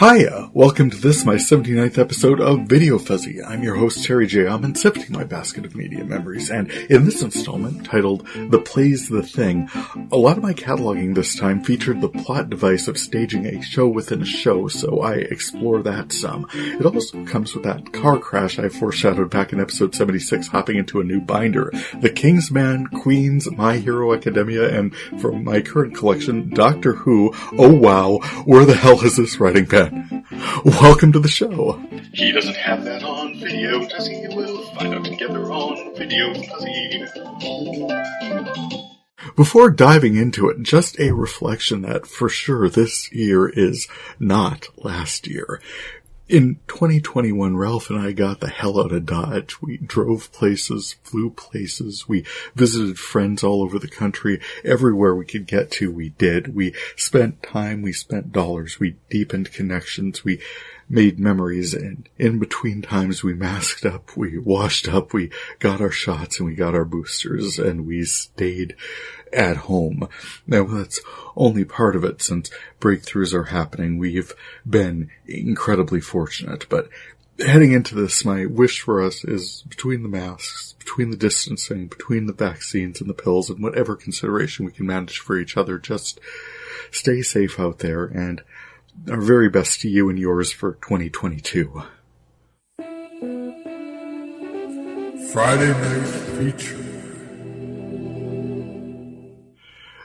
Hiya! Welcome to this, my 79th episode of VideoFuzzy. I'm your host, Terry J. Aman, sifting my basket of media memories, and in this installment, titled The Play's the Thing, a lot of my cataloging this time featured the plot device of staging a show within a show, so I explore that some. It also comes with that car crash I foreshadowed back in episode 76, hopping into a new binder, The Kingsman, Queens, My Hero Academia, and from my current collection, Doctor Who. Oh wow, where the hell is this writing pen? Welcome to the show. He doesn't have that on video, does he? We'll find out together on VideoFuzzy. Before diving into it, just a reflection that for sure this year is not last year. In 2021, Ralph and I got the hell out of Dodge. We drove places, flew places, we visited friends all over the country. Everywhere we could get to, we did. We spent time, we spent dollars, we deepened connections, we made memories, and in between times we masked up, we washed up, we got our shots, and we got our boosters, and we stayed at home. Now, that's only part of it, since breakthroughs are happening. We've been incredibly fortunate, but heading into this, my wish for us is between the masks, between the distancing, between the vaccines and the pills, and whatever consideration we can manage for each other, just stay safe out there, and our very best to you and yours for 2022. Friday Night Feature.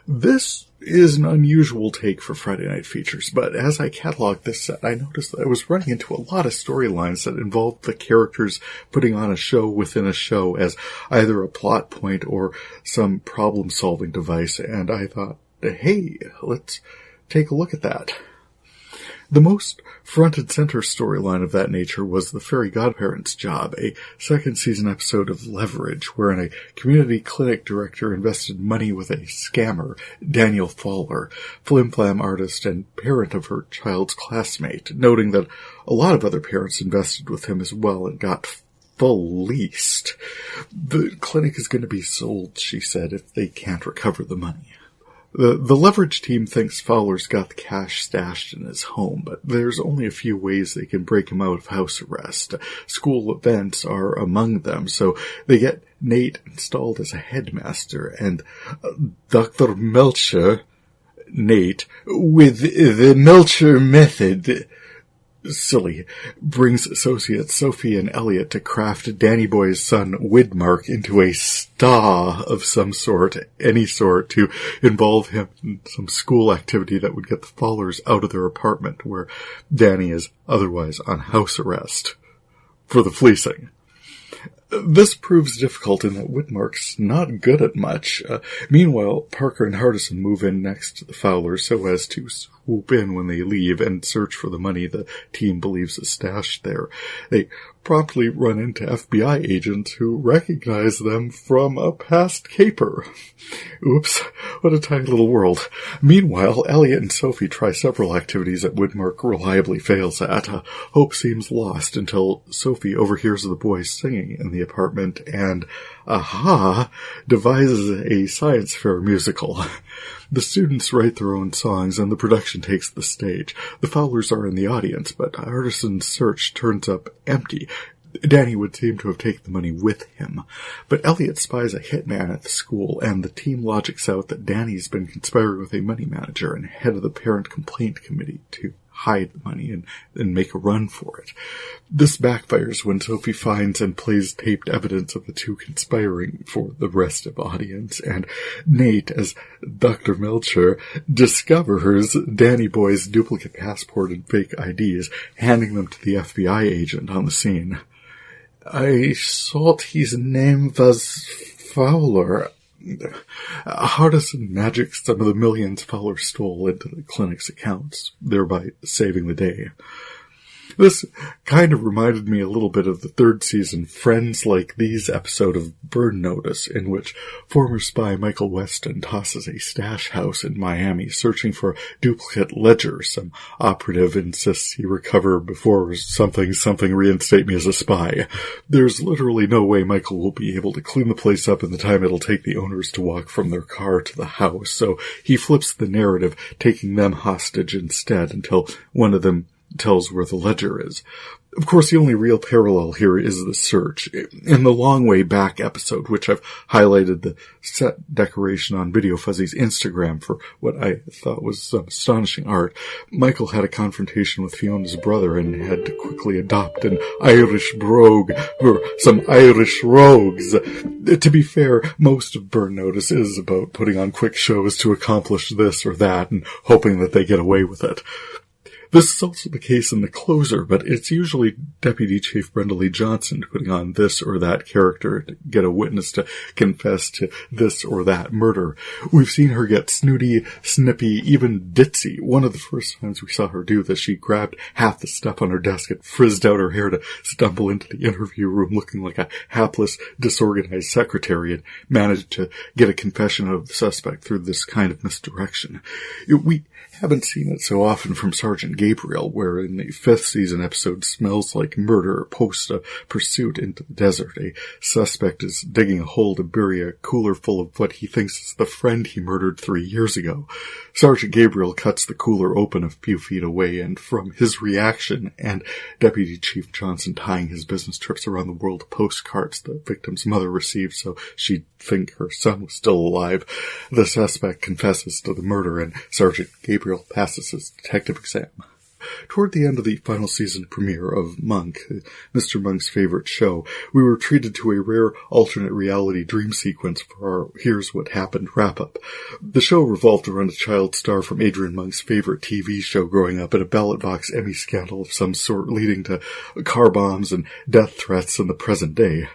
This is an unusual take for Friday Night Features, but as I cataloged this set, I noticed that I was running into a lot of storylines that involved the characters putting on a show within a show as either a plot point or some problem-solving device, and I thought, hey, let's take a look at that. The most front and center storyline of that nature was the Fairy Godparents' Job, a second season episode of Leverage, wherein a community clinic director invested money with a scammer, Daniel Fowler, flim-flam artist and parent of her child's classmate, noting that a lot of other parents invested with him as well and got fleeced. The clinic is going to be sold, she said, if they can't recover the money. The Leverage team thinks Fowler's got the cash stashed in his home, but there's only a few ways they can break him out of house arrest. School events are among them, so they get Nate installed as a headmaster, and Dr. Melcher, Nate, with the Melcher method, silly, brings associates Sophie and Elliot to craft Danny Boy's son Widmark into a star of some sort, any sort, to involve him in some school activity that would get the Fowlers out of their apartment where Danny is otherwise on house arrest for the fleecing. This proves difficult in that Widmark's not good at much. Meanwhile, Parker and Hardison move in next to the Fowlers so as to swoop in when they leave and search for the money the team believes is stashed there. They promptly run into FBI agents who recognize them from a past caper. Oops, what a tiny little world. Meanwhile, Elliot and Sophie try several activities that Widmark reliably fails at. Hope seems lost until Sophie overhears the boys singing in the apartment and, devises a science fair musical. The students write their own songs, and the production takes the stage. The Fowlers are in the audience, but Hardison's search turns up empty. Danny would seem to have taken the money with him. But Elliot spies a hitman at the school, and the team logics out that Danny's been conspiring with a money manager and head of the parent complaint committee to hide the money and make a run for it. This backfires when Sophie finds and plays taped evidence of the two conspiring for the rest of the audience, and Nate, as Dr. Melcher, discovers Danny Boy's duplicate passport and fake IDs, handing them to the FBI agent on the scene. I thought his name was Fowler. Hardison magics some of the millions Fowler stole into the clinic's accounts, thereby saving the day. This kind of reminded me a little bit of the third season Friends Like These episode of Burn Notice, in which former spy Michael Weston tosses a stash house in Miami searching for a duplicate ledger. Some operative insists he recover before something reinstate me as a spy. There's literally no way Michael will be able to clean the place up in the time it'll take the owners to walk from their car to the house, so he flips the narrative, taking them hostage instead until one of them tells where the ledger is. Of course, the only real parallel here is the search. In the Long Way Back episode, which I've highlighted the set decoration on VideoFuzzy's Instagram for what I thought was some astonishing art, Michael had a confrontation with Fiona's brother and had to quickly adopt an Irish brogue or some Irish rogues. To be fair, most of Burn Notice is about putting on quick shows to accomplish this or that and hoping that they get away with it. This is also the case in The Closer, but it's usually Deputy Chief Brenda Lee Johnson putting on this or that character to get a witness to confess to this or that murder. We've seen her get snooty, snippy, even ditzy. One of the first times we saw her do this, she grabbed half the stuff on her desk and frizzed out her hair to stumble into the interview room looking like a hapless, disorganized secretary and managed to get a confession of the suspect through this kind of misdirection. We haven't seen it so often from Sergeant Gabriel, where in the 5th season episode Smells Like Murder posts a pursuit into the desert. A suspect is digging a hole to bury a cooler full of what he thinks is the friend he murdered 3 years ago. Sergeant Gabriel cuts the cooler open a few feet away, and from his reaction and Deputy Chief Johnson tying his business trips around the world postcards the victim's mother received so she'd think her son was still alive, the suspect confesses to the murder and Sergeant Gabriel passes his detective exam. Toward the end of the final season premiere of Monk, Mr. Monk's favorite show, we were treated to a rare alternate reality dream sequence for our Here's What Happened wrap-up. The show revolved around a child star from Adrian Monk's favorite TV show growing up in a ballot box Emmy scandal of some sort leading to car bombs and death threats in the present day.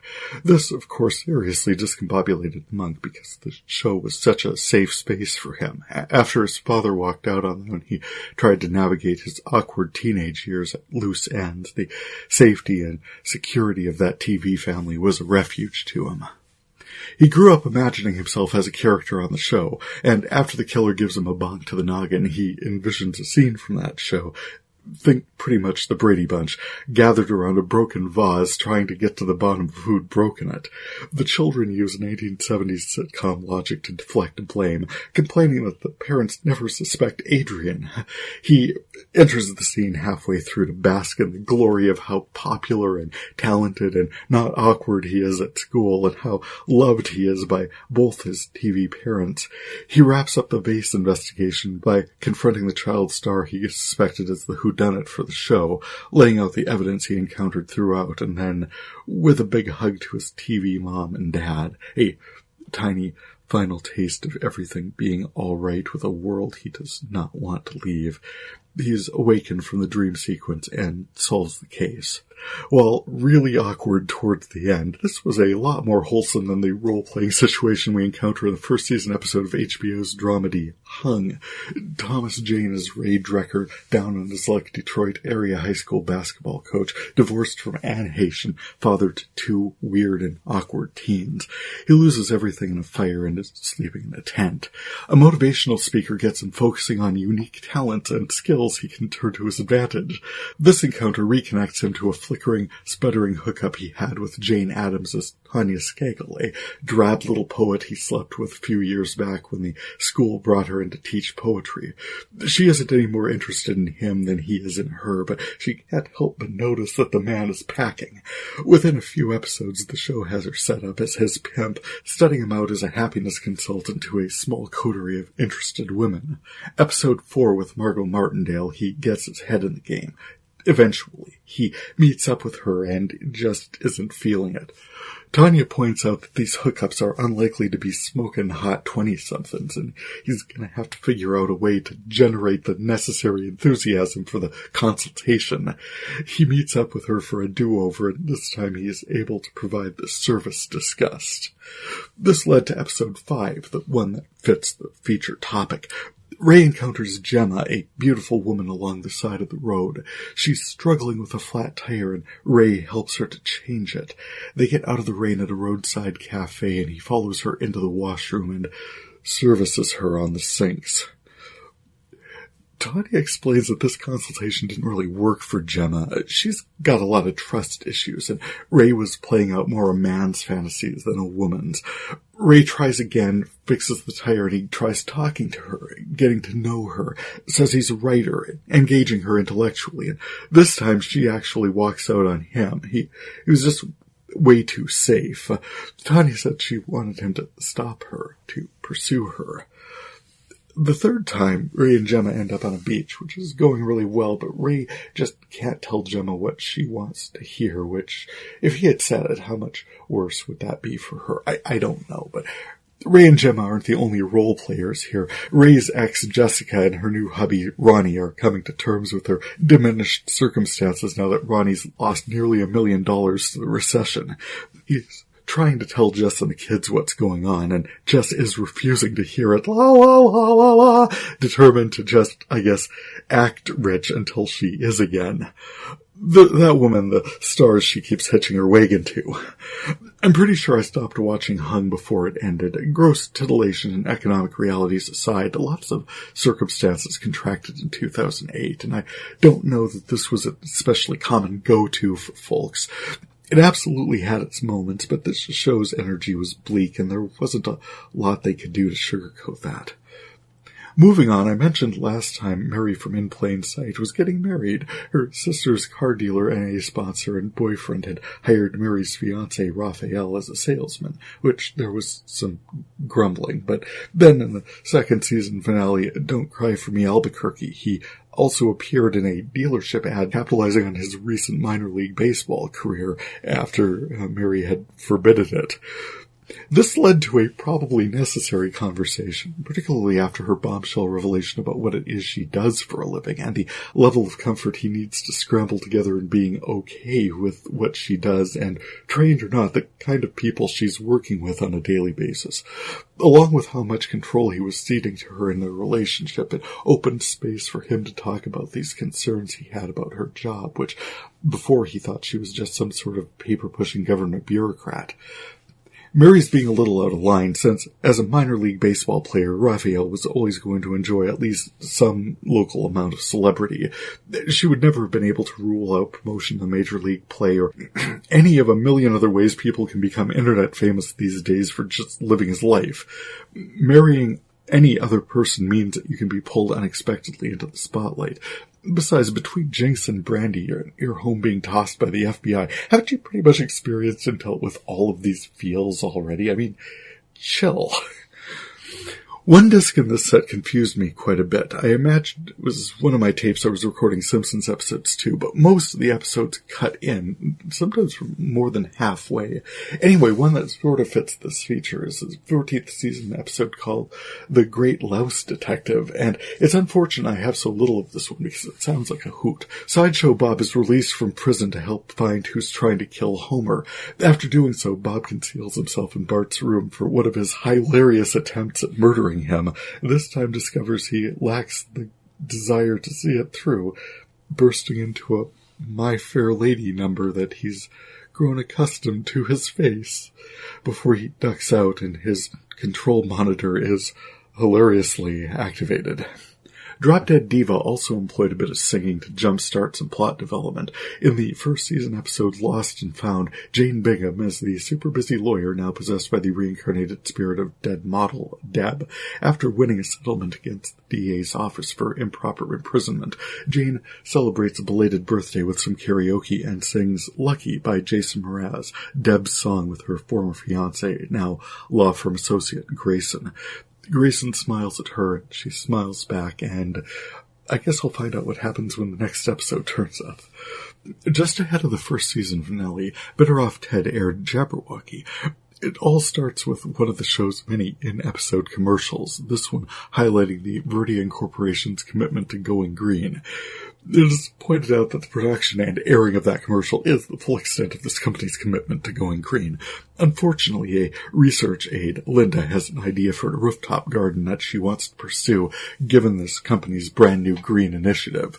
This, of course, seriously discombobulated Monk because the show was such a safe space for him. After his father walked out on him, he tried to navigate his awkward teenage years at loose ends. The safety and security of that TV family was a refuge to him. He grew up imagining himself as a character on the show, and after the killer gives him a bonk to the noggin, he envisions a scene from that show. Think pretty much the Brady Bunch, gathered around a broken vase trying to get to the bottom of who'd broken it. The children use 1970s sitcom logic to deflect blame, complaining that the parents never suspect Adrian. He enters the scene halfway through to bask in the glory of how popular and talented and not awkward he is at school and how loved he is by both his TV parents. He wraps up the vase investigation by confronting the child star he suspected as the whodunit for the show, laying out the evidence he encountered throughout, and then, with a big hug to his TV mom and dad, a tiny final taste of everything being all right with a world he does not want to leave, he's awakened from the dream sequence and solves the case. While really awkward towards the end, this was a lot more wholesome than the role-playing situation we encounter in the first season episode of HBO's dramedy Hung. Thomas Jane is Ray Drecker, down on his luck Detroit area high school basketball coach, divorced from Anne Heche, father to 2 weird and awkward teens. He loses everything in a fire and is sleeping in a tent. A motivational speaker gets him focusing on unique talents and skills he can turn to his advantage. This encounter reconnects him to a flickering, sputtering hookup he had with Jane Addams as Tanya Skagel, a drab little poet he slept with a few years back when the school brought her in to teach poetry. She isn't any more interested in him than he is in her, but she can't help but notice that the man is packing. Within a few episodes, the show has her set up as his pimp, studying him out as a happiness consultant to a small coterie of interested women. Episode 4 with Margot Martindale, he gets his head in the game. Eventually, he meets up with her and just isn't feeling it. Tanya points out that these hookups are unlikely to be smoking hot 20-somethings, and he's going to have to figure out a way to generate the necessary enthusiasm for the consultation. He meets up with her for a do-over, and this time he is able to provide the service discussed. This led to episode 5, the one that fits the feature topic. Ray encounters Gemma, a beautiful woman along the side of the road. She's struggling with a flat tire, and Ray helps her to change it. They get out of the rain at a roadside cafe, and he follows her into the washroom and services her on the sinks. Tanya explains that this consultation didn't really work for Gemma. She's got a lot of trust issues, and Ray was playing out more a man's fantasies than a woman's. Ray tries again, fixes the tire, and he tries talking to her, getting to know her, says he's a writer, engaging her intellectually, and this time she actually walks out on him. He was just way too safe. Tanya said she wanted him to stop her, to pursue her. The third time, Ray and Gemma end up on a beach, which is going really well, but Ray just can't tell Gemma what she wants to hear, which, if he had said it, how much worse would that be for her? I don't know, but Ray and Gemma aren't the only role players here. Ray's ex, Jessica, and her new hubby, Ronnie, are coming to terms with their diminished circumstances now that Ronnie's lost nearly $1 million to the recession. He's trying to tell Jess and the kids what's going on, and Jess is refusing to hear it. La la la la la, determined to just, I guess, act rich until she is again. That woman, the stars she keeps hitching her wagon to. I'm pretty sure I stopped watching Hung before it ended. Gross titillation and economic realities aside, lots of circumstances contracted in 2008, and I don't know that this was an especially common go-to for folks. It absolutely had its moments, but this show's energy was bleak, and there wasn't a lot they could do to sugarcoat that. Moving on, I mentioned last time Mary from In Plain Sight was getting married. Her sister's car dealer and a sponsor and boyfriend had hired Mary's fiancé, Raphael, as a salesman, which there was some grumbling. But then in the second season finale, Don't Cry for Me, Albuquerque, he also appeared in a dealership ad capitalizing on his recent minor league baseball career after Mary had forbidden it. This led to a probably necessary conversation, particularly after her bombshell revelation about what it is she does for a living and the level of comfort he needs to scramble together in being okay with what she does and, trained or not, the kind of people she's working with on a daily basis. Along with how much control he was ceding to her in their relationship, it opened space for him to talk about these concerns he had about her job, which before he thought she was just some sort of paper-pushing government bureaucrat. Mary's being a little out of line since, as a minor league baseball player, Raphael was always going to enjoy at least some local amount of celebrity. She would never have been able to rule out promotion to major league play or any of a million other ways people can become internet famous these days for just living his life. Marrying any other person means that you can be pulled unexpectedly into the spotlight. Besides, between Jinx and Brandy, your home being tossed by the FBI, haven't you pretty much experienced and dealt with all of these feels already? I mean, chill. One disc in this set confused me quite a bit. I imagined it was one of my tapes I was recording Simpsons episodes to, but most of the episodes cut in, sometimes from more than halfway. Anyway, one that sort of fits this feature is the 14th season episode called The Great Louse Detective, and it's unfortunate I have so little of this one because it sounds like a hoot. Sideshow Bob is released from prison to help find who's trying to kill Homer. After doing so, Bob conceals himself in Bart's room for one of his hilarious attempts at murdering him. This time discovers he lacks the desire to see it through, bursting into a My Fair Lady number that he's grown accustomed to his face before he ducks out and his control monitor is hilariously activated. Drop Dead Diva also employed a bit of singing to jumpstart some plot development. In the first season episode Lost and Found, Jane Bingham is the super busy lawyer now possessed by the reincarnated spirit of dead model Deb. After winning a settlement against the DA's office for improper imprisonment, Jane celebrates a belated birthday with some karaoke and sings Lucky by Jason Mraz, Deb's song with her former fiancé, now law firm associate Grayson. Grayson smiles at her, she smiles back, and I guess I'll find out what happens when the next episode turns up. Just ahead of the first season finale, Better Off Ted aired Jabberwocky. It all starts with one of the show's many in-episode commercials, this one highlighting the Verdian Corporation's commitment to going green. It is pointed out that the production and airing of that commercial is the full extent of this company's commitment to going green. Unfortunately, a research aide, Linda, has an idea for a rooftop garden that she wants to pursue, given this company's brand new green initiative.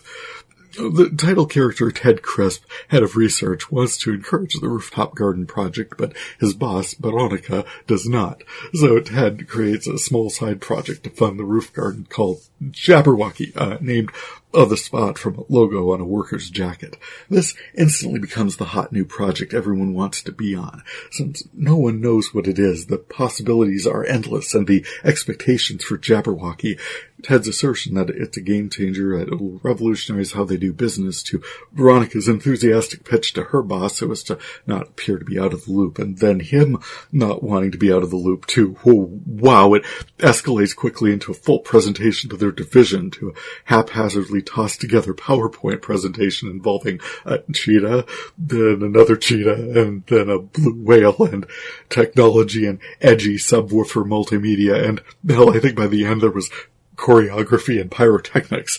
The title character, Ted Crisp, head of research, wants to encourage the rooftop garden project, but his boss, Veronica, does not. So Ted creates a small side project to fund the roof garden called Jabberwocky, named of the spot from a logo on a worker's jacket. This instantly becomes the hot new project everyone wants to be on. Since no one knows what it is, the possibilities are endless, and the expectations for Jabberwocky, Ted's assertion that it's a game changer, that it will revolutionize how they do business, to Veronica's enthusiastic pitch to her boss so as to not appear to be out of the loop, and then him not wanting to be out of the loop too. Oh, wow, it escalates quickly into a full presentation to their division, to a haphazardly tossed together PowerPoint presentation involving a cheetah, then another cheetah, and then a blue whale, and technology and edgy subwoofer multimedia, and hell, I think by the end there was choreography and pyrotechnics.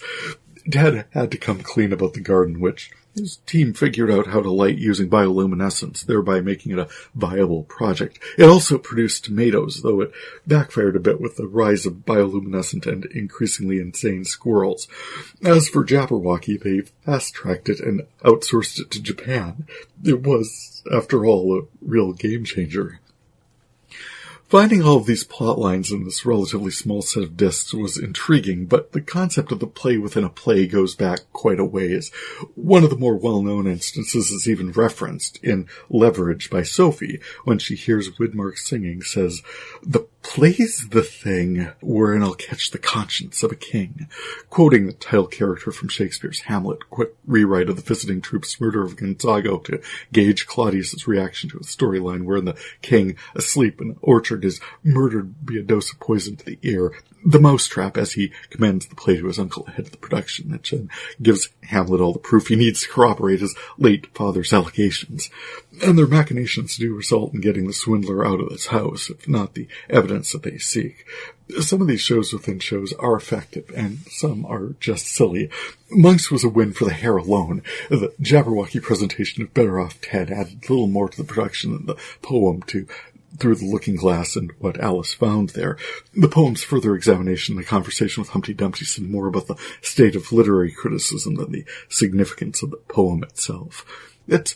Ted had to come clean about the garden, which his team figured out how to light using bioluminescence, thereby making it a viable project. It also produced tomatoes, though it backfired a bit with the rise of bioluminescent and increasingly insane squirrels. As for Jabberwocky, they fast-tracked it and outsourced it to Japan. It was, after all, a real game changer. Finding all of these plot lines in this relatively small set of discs was intriguing, but the concept of the play within a play goes back quite a ways. One of the more well-known instances is even referenced in Leverage by Sophie, when she hears Widmark singing, says, "The play's the thing wherein I'll catch the conscience of a king," quoting the title character from Shakespeare's Hamlet, quick rewrite of the visiting troupe's murder of Gonzago to gauge Claudius's reaction to a storyline wherein the king, asleep in an orchard, is murdered via a dose of poison to the ear. The mousetrap, as he commends the play to his uncle ahead of the production, which gives Hamlet all the proof he needs to corroborate his late father's allegations. And their machinations do result in getting the swindler out of his house, if not the evidence that they seek. Some of these shows within shows are effective, and some are just silly. Monks was a win for the hair alone. The Jabberwocky presentation of Better Off Ted added little more to the production than the poem to Through the Looking Glass and What Alice Found There. The poem's further examination and the conversation with Humpty Dumpty said more about the state of literary criticism than the significance of the poem itself. It's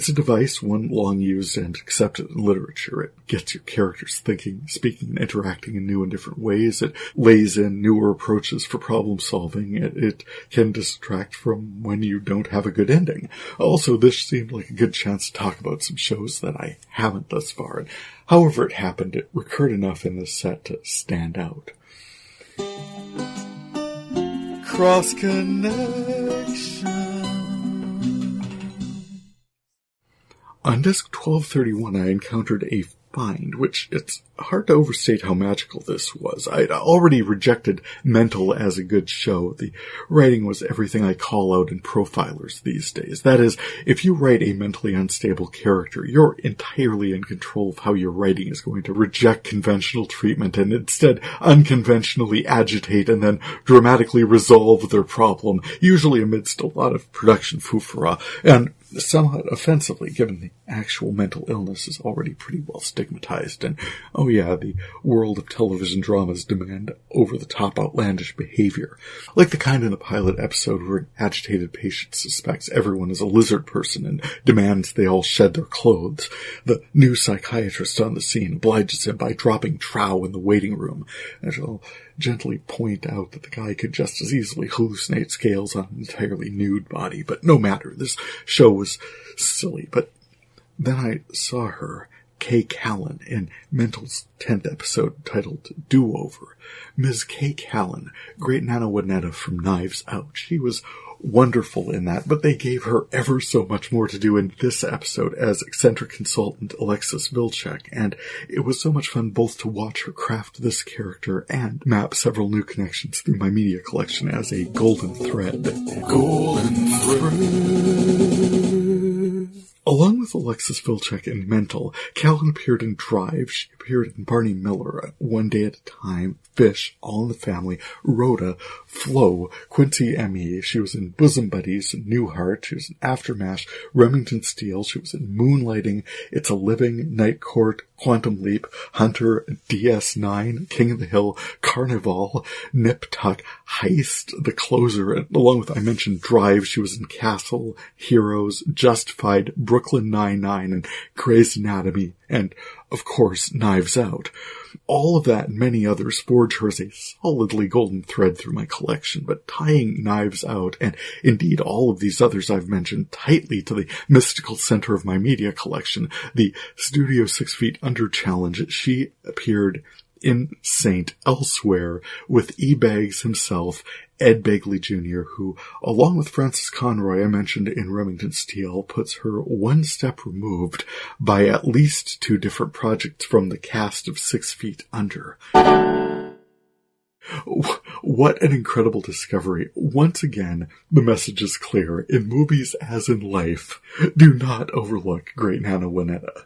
a device one long used and accepted in literature. It gets your characters thinking, speaking, and interacting in new and different ways. It lays in newer approaches for problem solving. It can distract from when you don't have a good ending. Also, this seemed like a good chance to talk about some shows that I haven't thus far. However it happened, it recurred enough in this set to stand out. Cross Connection. On disc 1231, I encountered a find, which it's hard to overstate how magical this was. I'd already rejected Mental as a good show. The writing was everything I call out in profilers these days. That is, if you write a mentally unstable character, you're entirely in control of how your writing is going to reject conventional treatment and instead unconventionally agitate and then dramatically resolve their problem, usually amidst a lot of production foofara, and somewhat offensively, given the actual mental illness is already pretty well stigmatized. And, oh yeah, the world of television dramas demand over-the-top outlandish behavior. Like the kind in the pilot episode where an agitated patient suspects everyone is a lizard person and demands they all shed their clothes. The new psychiatrist on the scene obliges him by dropping trow in the waiting room, and she'll gently point out that the guy could just as easily hallucinate scales on an entirely nude body. But no matter, this show was silly. But then I saw her, K Callan, in Mental's 10th episode titled Do-Over. Ms. K Callan, great Nana Wanetta from Knives Out. She was wonderful in that, but they gave her ever so much more to do in this episode as eccentric consultant Alexis Vilcek, and it was so much fun both to watch her craft this character and map several new connections through my media collection as a golden thread. Golden thread. Along with Alexis Vilcek in Mental, Callan appeared in Drive, she appeared in Barney Miller, One Day at a Time, Fish, All in the Family, Rhoda, Flo, Quincy M.E., she was in Bosom Buddies, Newhart, she was in Aftermath, Remington Steele, she was in Moonlighting, It's a Living, Night Court, Quantum Leap, Hunter, DS9, King of the Hill, Carnival, Nip Tuck, Heist, The Closer, and along with, I mentioned Drive, she was in Castle, Heroes, Justified, Brooklyn Nine-Nine, and Grey's Anatomy. And, of course, Knives Out. All of that and many others forge her as a solidly golden thread through my collection, but tying Knives Out, and indeed all of these others I've mentioned, tightly to the mystical center of my media collection, the Studio 6 Feet Under Challenge, she appeared in Saint Elsewhere with E-Bags himself, Ed Begley Jr., who, along with Frances Conroy I mentioned in Remington Steele, puts her one step removed by at least 2 different projects from the cast of 6 Feet Under. What an incredible discovery. Once again, the message is clear. In movies as in life, do not overlook great Nana Winetta.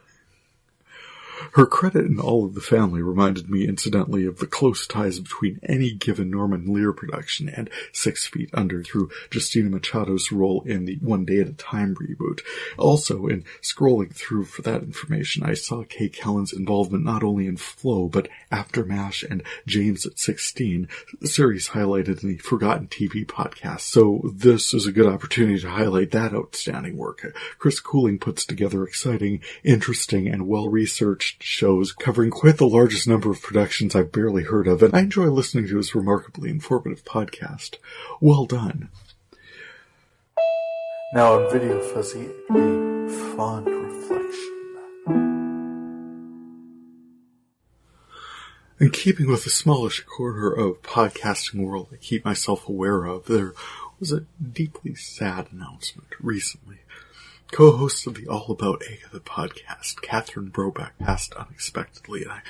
Her credit in All of the Family reminded me, incidentally, of the close ties between any given Norman Lear production and 6 Feet Under through Justina Machado's role in the One Day at a Time reboot. Also, in scrolling through for that information, I saw K Callan's involvement not only in Flow, but After MASH and James at 16, the series highlighted in the Forgotten TV podcast. So this is a good opportunity to highlight that outstanding work. Chris Cooling puts together exciting, interesting, and well-researched shows covering quite the largest number of productions I've barely heard of, and I enjoy listening to his remarkably informative podcast. Well done. Now on VideoFuzzy, a fond reflection. In keeping with the smallish corner of podcasting world I keep myself aware of, there was a deeply sad announcement recently. Co-host of the All About Agatha podcast, Catherine Brobeck, passed unexpectedly, and I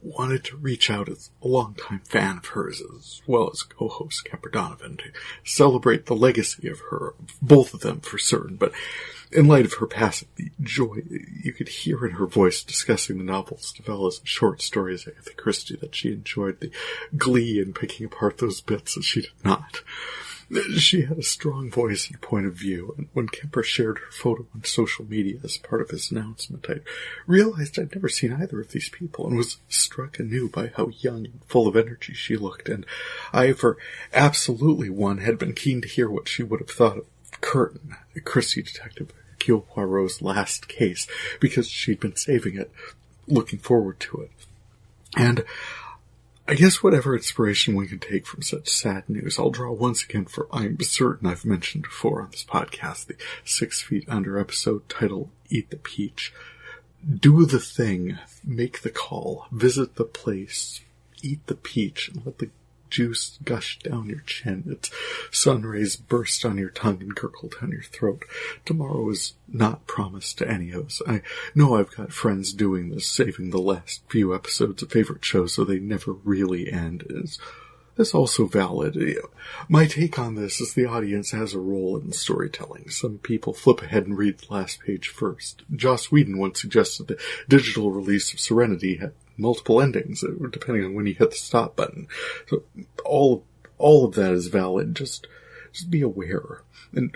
wanted to reach out as a longtime fan of hers, as well as co-host Kemper Donovan, to celebrate the legacy of her, both of them for certain, but in light of her passing, the joy you could hear in her voice discussing the novels, novellas, and short stories of Agatha Christie that she enjoyed, the glee in picking apart those bits that she did not. She had a strong voice and point of view, and when Kemper shared her photo on social media as part of his announcement, I realized I'd never seen either of these people and was struck anew by how young and full of energy she looked, and I, for absolutely one, had been keen to hear what she would have thought of Curtain, the Christie detective Hercule Poirot's last case, because she'd been saving it, looking forward to it. And I guess whatever inspiration we can take from such sad news, I'll draw once again for I'm certain I've mentioned before on this podcast, the 6 Feet Under episode titled Eat the Peach. Do the thing, make the call, visit the place, eat the peach, and let the juice gush down your chin. Its sun rays burst on your tongue and gurgle down your throat. Tomorrow is not promised to any of us. I know I've got friends doing this, saving the last few episodes of favorite shows so they never really end. It's also valid. My take on this is the audience has a role in storytelling. Some people flip ahead and read the last page first. Joss Whedon once suggested the digital release of Serenity had multiple endings, depending on when you hit the stop button. So all of that is valid. Just be aware. And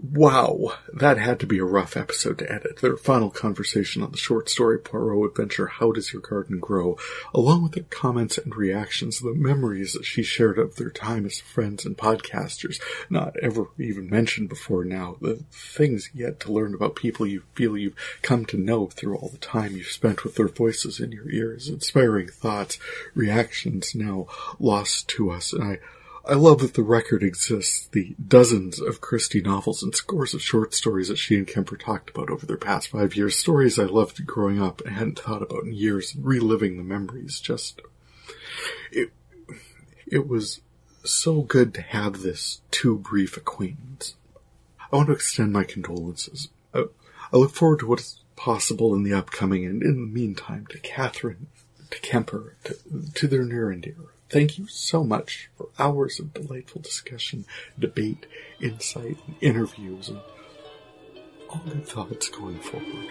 wow, that had to be a rough episode to edit. Their final conversation on the short story Poirot adventure, How Does Your Garden Grow, along with their comments and reactions, the memories that she shared of their time as friends and podcasters, not ever even mentioned before now, the things yet to learn about people you feel you've come to know through all the time you've spent with their voices in your ears, inspiring thoughts, reactions now lost to us, and I love that the record exists, the dozens of Christie novels and scores of short stories that she and Kemper talked about over their past 5 years, stories I loved growing up and hadn't thought about in years, reliving the memories. It was so good to have this too brief acquaintance. I want to extend my condolences. I look forward to what is possible in the upcoming, and in the meantime, to Catherine, to Kemper, to their near and dear. Thank you so much for hours of delightful discussion, debate, insight, and interviews, and all good thoughts going forward.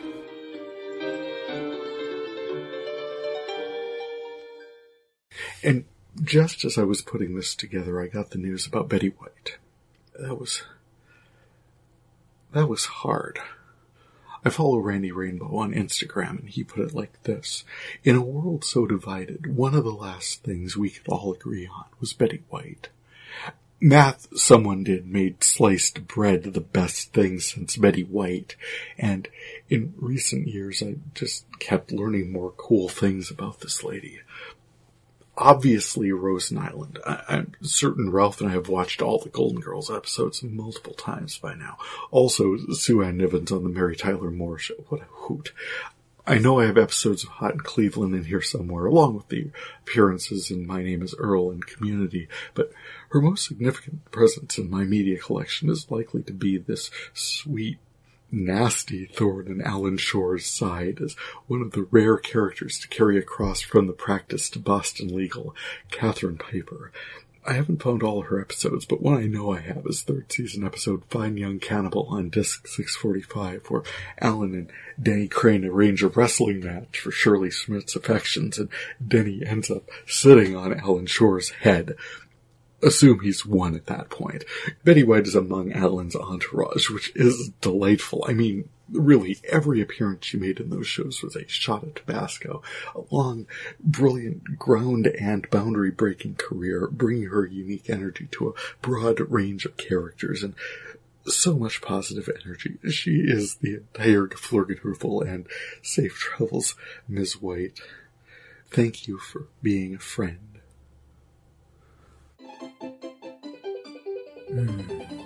And just as I was putting this together, I got the news about Betty White. That was hard. I follow Randy Rainbow on Instagram, and he put it like this. In a world so divided, one of the last things we could all agree on was Betty White. Math someone did made sliced bread the best thing since Betty White, and in recent years I just kept learning more cool things about this lady. Obviously Rosen Island. I'm certain Ralph and I have watched all the Golden Girls episodes multiple times by now. Also, Sue Ann Nivens on the Mary Tyler Moore Show. What a hoot. I know I have episodes of Hot in Cleveland in here somewhere, along with the appearances in My Name is Earl and Community, but her most significant presence in my media collection is likely to be this sweet, nasty thorn in Alan Shore's side as one of the rare characters to carry across from the practice to Boston Legal, Catherine Piper. I haven't found all her episodes, but one I know I have is third season episode Fine Young Cannibal on disc 645, where Alan and Denny Crane arrange a wrestling match for Shirley Smith's affections, and Denny ends up sitting on Alan Shore's head. Assume he's won at that point. Betty White is among Alan's entourage, which is delightful. I mean, really, every appearance she made in those shows was a shot at Tabasco. A long, brilliant, ground and boundary-breaking career, bringing her unique energy to a broad range of characters, and so much positive energy. She is the entire Geflurgenhufel and safe travels, Ms. White. Thank you for being a friend.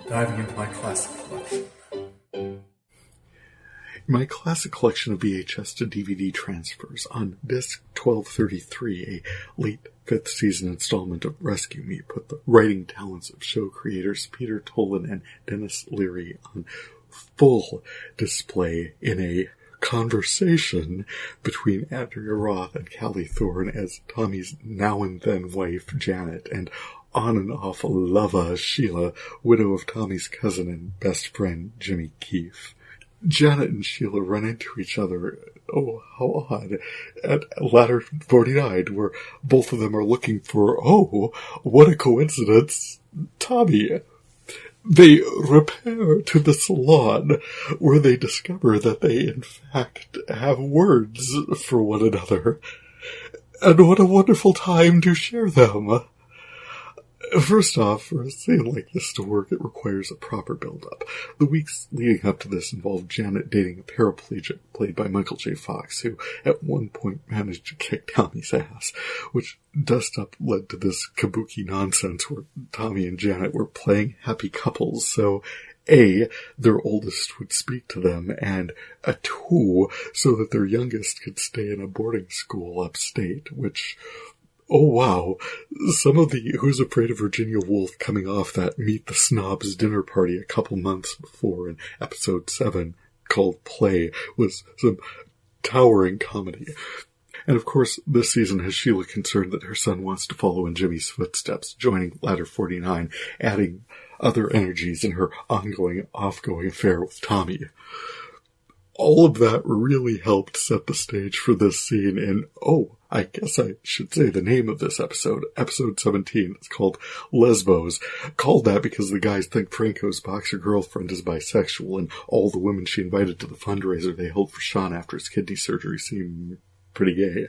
Diving into my classic collection. My classic collection of VHS to DVD transfers on disc 1233, a late 5th season installment of Rescue Me, put the writing talents of show creators Peter Tolan and Dennis Leary on full display in a conversation between Andrea Roth and Callie Thorne as Tommy's now-and-then wife, Janet, and on and off lover Sheila, widow of Tommy's cousin and best friend, Jimmy Keefe. Janet and Sheila run into each other, oh, how odd, at Ladder 49, where both of them are looking for, oh, what a coincidence, Tommy. They repair to the salon, where they discover that they, in fact, have words for one another. And what a wonderful time to share them. First off, for a scene like this to work, it requires a proper build-up. The weeks leading up to this involved Janet dating a paraplegic played by Michael J. Fox, who at one point managed to kick Tommy's ass, which dust-up led to this kabuki nonsense where Tommy and Janet were playing happy couples, so A, their oldest would speak to them, and a 2, so that their youngest could stay in a boarding school upstate, which... oh wow, some of the Who's Afraid of Virginia Woolf coming off that Meet the Snobs dinner party a couple months before in episode 7, called Play, was some towering comedy. And of course, this season has Sheila concerned that her son wants to follow in Jimmy's footsteps, joining Ladder 49, adding other energies in her ongoing, off-going affair with Tommy. All of that really helped set the stage for this scene in, oh, I guess I should say the name of this episode, episode 17. It's called Lesbos. Called that because the guys think Franco's boxer girlfriend is bisexual, and all the women she invited to the fundraiser they held for Sean after his kidney surgery seem pretty gay.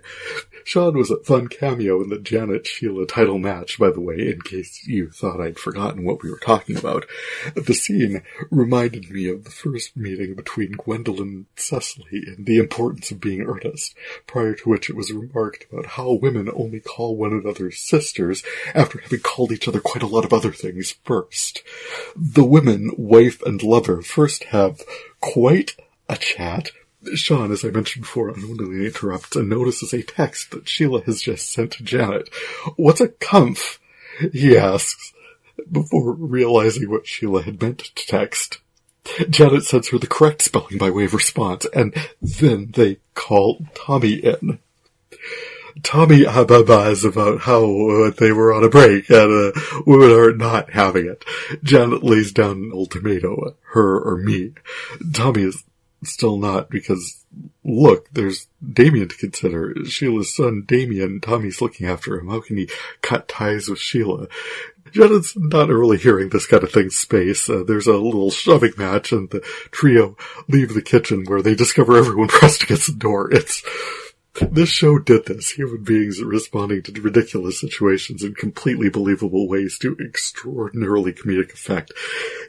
Sean was a fun cameo in the Janet-Sheila title match, by the way, in case you thought I'd forgotten what we were talking about. The scene reminded me of the first meeting between Gwendolyn and Cecily and the importance of being earnest, prior to which it was remarked about how women only call one another sisters after having called each other quite a lot of other things first. The women, wife and lover, first have quite a chat. Sean, as I mentioned before, unwillingly interrupts and notices a text that Sheila has just sent to Janet. "What's a cumph?" he asks, before realizing what Sheila had meant to text. Janet sends her the correct spelling by way of response, and then they call Tommy in. Tommy ababas about how they were on a break and women are not having it. Janet lays down an ultimatum, her or me. Tommy is still not, because, look, there's Damien to consider. Sheila's son, Damien, Tommy's looking after him. How can he cut ties with Sheila? Janet's not really hearing this kind of thing space. There's a little shoving match, and the trio leave the kitchen where they discover everyone pressed against the door. It's This show did this. Human beings responding to ridiculous situations in completely believable ways to extraordinarily comedic effect.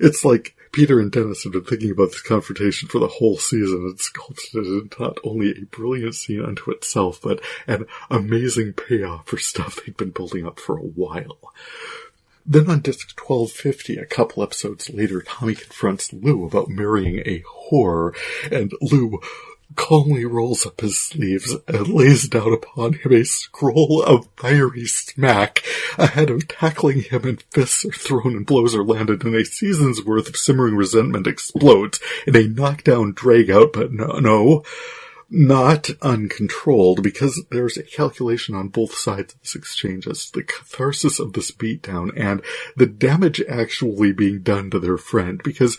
It's like Peter and Dennis have been thinking about this confrontation for the whole season and sculpted it into not only a brilliant scene unto itself, but an amazing payoff for stuff they'd been building up for a while. Then on disc 1250, a couple episodes later, Tommy confronts Lou about marrying a whore, and Lou calmly rolls up his sleeves and lays down upon him a scroll of fiery smack. Ahead of tackling him and fists are thrown and blows are landed, and a season's worth of simmering resentment explodes in a knockdown drag-out, but no, not uncontrolled, because there's a calculation on both sides of this exchange as to the catharsis of this beatdown and the damage actually being done to their friend, because,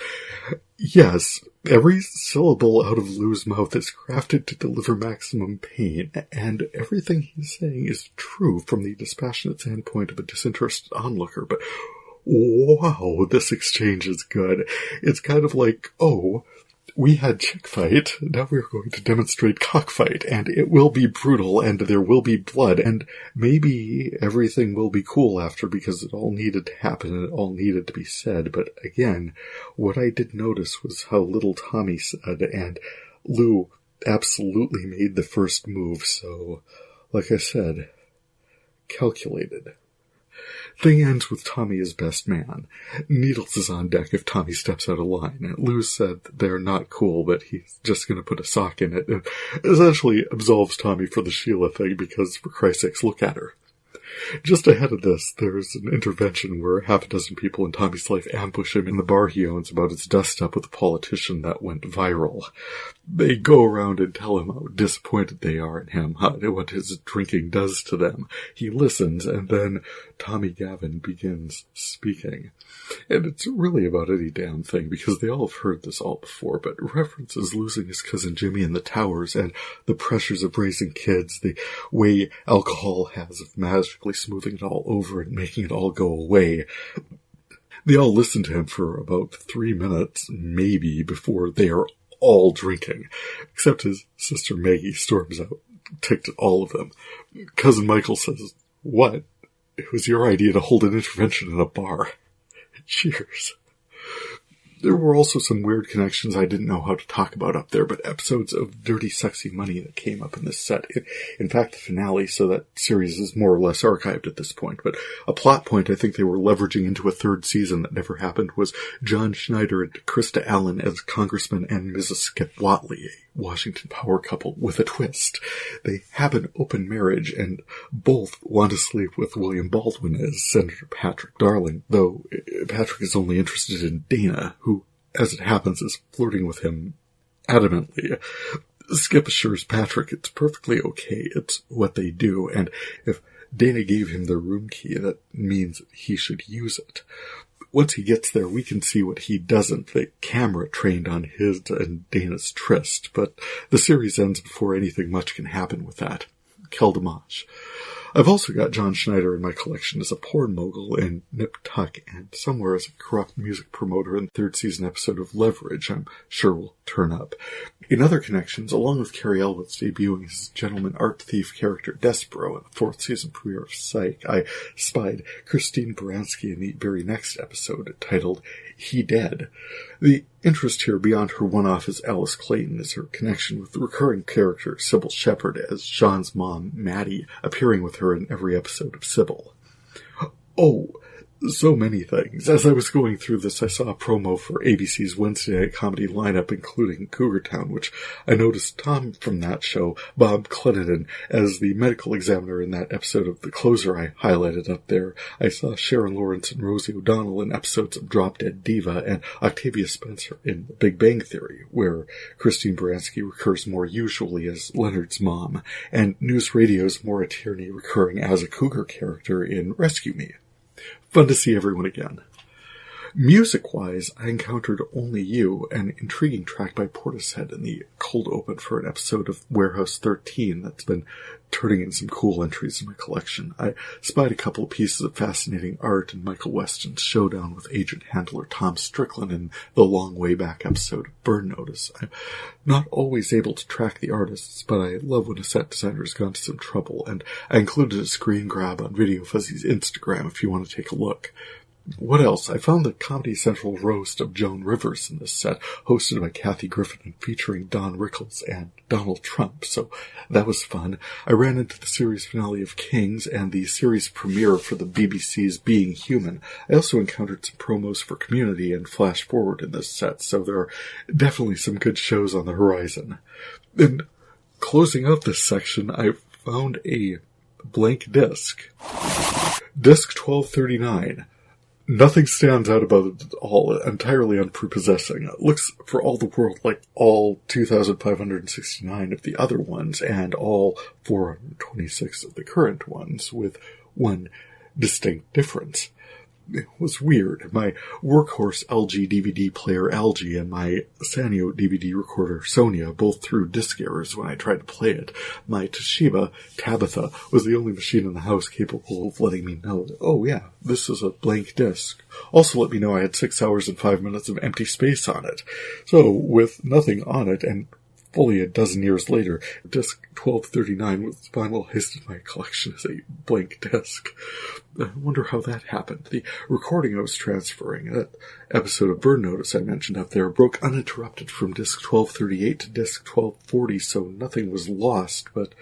yes, every syllable out of Lou's mouth is crafted to deliver maximum pain, and everything he's saying is true from the dispassionate standpoint of a disinterested onlooker, but wow, this exchange is good. It's kind of like, oh, we had chick fight, now we're going to demonstrate cockfight, and it will be brutal, and there will be blood, and maybe everything will be cool after because it all needed to happen and it all needed to be said. But again, what I did notice was how little Tommy said, and Lou absolutely made the first move, so, like I said, calculated. Thing ends with Tommy as best man. Needles is on deck if Tommy steps out of line. Lou said they're not cool, but he's just going to put a sock in it, and essentially absolves Tommy for the Sheila thing because, for Christ's sakes, look at her. Just ahead of this, there's an intervention where half a dozen people in Tommy's life ambush him in the bar he owns about his dust-up with a politician that went viral. They go around and tell him how disappointed they are in him, what his drinking does to them. He listens, and then Tommy Gavin begins speaking. And it's really about any damn thing, because they all have heard this all before, but references losing his cousin Jimmy in the towers, and the pressures of raising kids, the way alcohol has of magically smoothing it all over and making it all go away. They all listen to him for about 3 minutes, maybe, before they are all drinking, except his sister Maggie storms out, ticked at all of them. Cousin Michael says, "What? It was your idea to hold an intervention in a bar." Cheers. There were also some weird connections I didn't know how to talk about up there, but episodes of Dirty Sexy Money that came up in this set. In fact, the finale, so that series is more or less archived at this point. But a plot point I think they were leveraging into a third season that never happened was John Schneider and Krista Allen as Congressman and Mrs. Skip Whatley, a Washington power couple with a twist. They have an open marriage, and both want to sleep with William Baldwin as Senator Patrick Darling, though Patrick is only interested in Dana, who, as it happens, is flirting with him adamantly. Skip assures Patrick it's perfectly okay, it's what they do, and if Dana gave him the room key, that means he should use it. Once he gets there, we can see what he doesn't, the camera trained on his and Dana's tryst, but the series ends before anything much can happen with that. Quel dommage. I've also got John Schneider in my collection as a porn mogul in Nip Tuck, and somewhere as a corrupt music promoter in the third season episode of Leverage I'm sure will turn up. In other connections, along with Carrie Elwes debuting as gentleman art thief character Despero in the fourth season premiere of Psych, I spied Christine Baranski in the very next episode, titled He Dead. The interest here beyond her one-off as Alice Clayton is her connection with the recurring character Sybil Shepherd as Sean's mom, Maddie, appearing with her in every episode of Sybil. Oh, so many things. As I was going through this, I saw a promo for ABC's Wednesday night comedy lineup, including Cougar Town, which I noticed Tom from that show, Bob Clendenin, as the medical examiner in that episode of The Closer I highlighted up there. I saw Sharon Lawrence and Rosie O'Donnell in episodes of Drop Dead Diva, and Octavia Spencer in The Big Bang Theory, where Christine Baranski recurs more usually as Leonard's mom, and News Radio's Maura Tierney recurring as a cougar character in Rescue Me. Fun to see everyone again. Music-wise, I encountered Only You, an intriguing track by Portishead in the cold open for an episode of Warehouse 13 that's been turning in some cool entries in my collection. I spied a couple of pieces of fascinating art in Michael Weston's showdown with agent handler Tom Strickland in the Long Way Back episode of Burn Notice. I'm not always able to track the artists, but I love when a set designer has gone to some trouble, and I included a screen grab on VideoFuzzy's Instagram if you want to take a look. What else? I found the Comedy Central roast of Joan Rivers in this set, hosted by Kathy Griffin and featuring Don Rickles and Donald Trump, so that was fun. I ran into the series finale of Kings and the series premiere for the BBC's Being Human. I also encountered some promos for Community and Flash Forward in this set, so there are definitely some good shows on the horizon. And closing out this section, I found a blank disc. Disc 1239. Nothing stands out about it at all, entirely unprepossessing. It looks for all the world like all 2,569 of the other ones, and all 426 of the current ones, with one distinct difference. It was weird. My workhorse LG DVD player LG and my Sanyo DVD recorder Sonia both threw disk errors when I tried to play it. My Toshiba Tabitha was the only machine in the house capable of letting me know that, oh yeah, this is a blank disc. Also let me know I had 6 hours and 5 minutes of empty space on it. So, with nothing on it, and fully a dozen years later, disc 1239 was finalized in my collection as a blank disc. I wonder how that happened. The recording I was transferring, that episode of Burn Notice I mentioned up there, broke uninterrupted from disc 1238 to disc 1240, so nothing was lost, but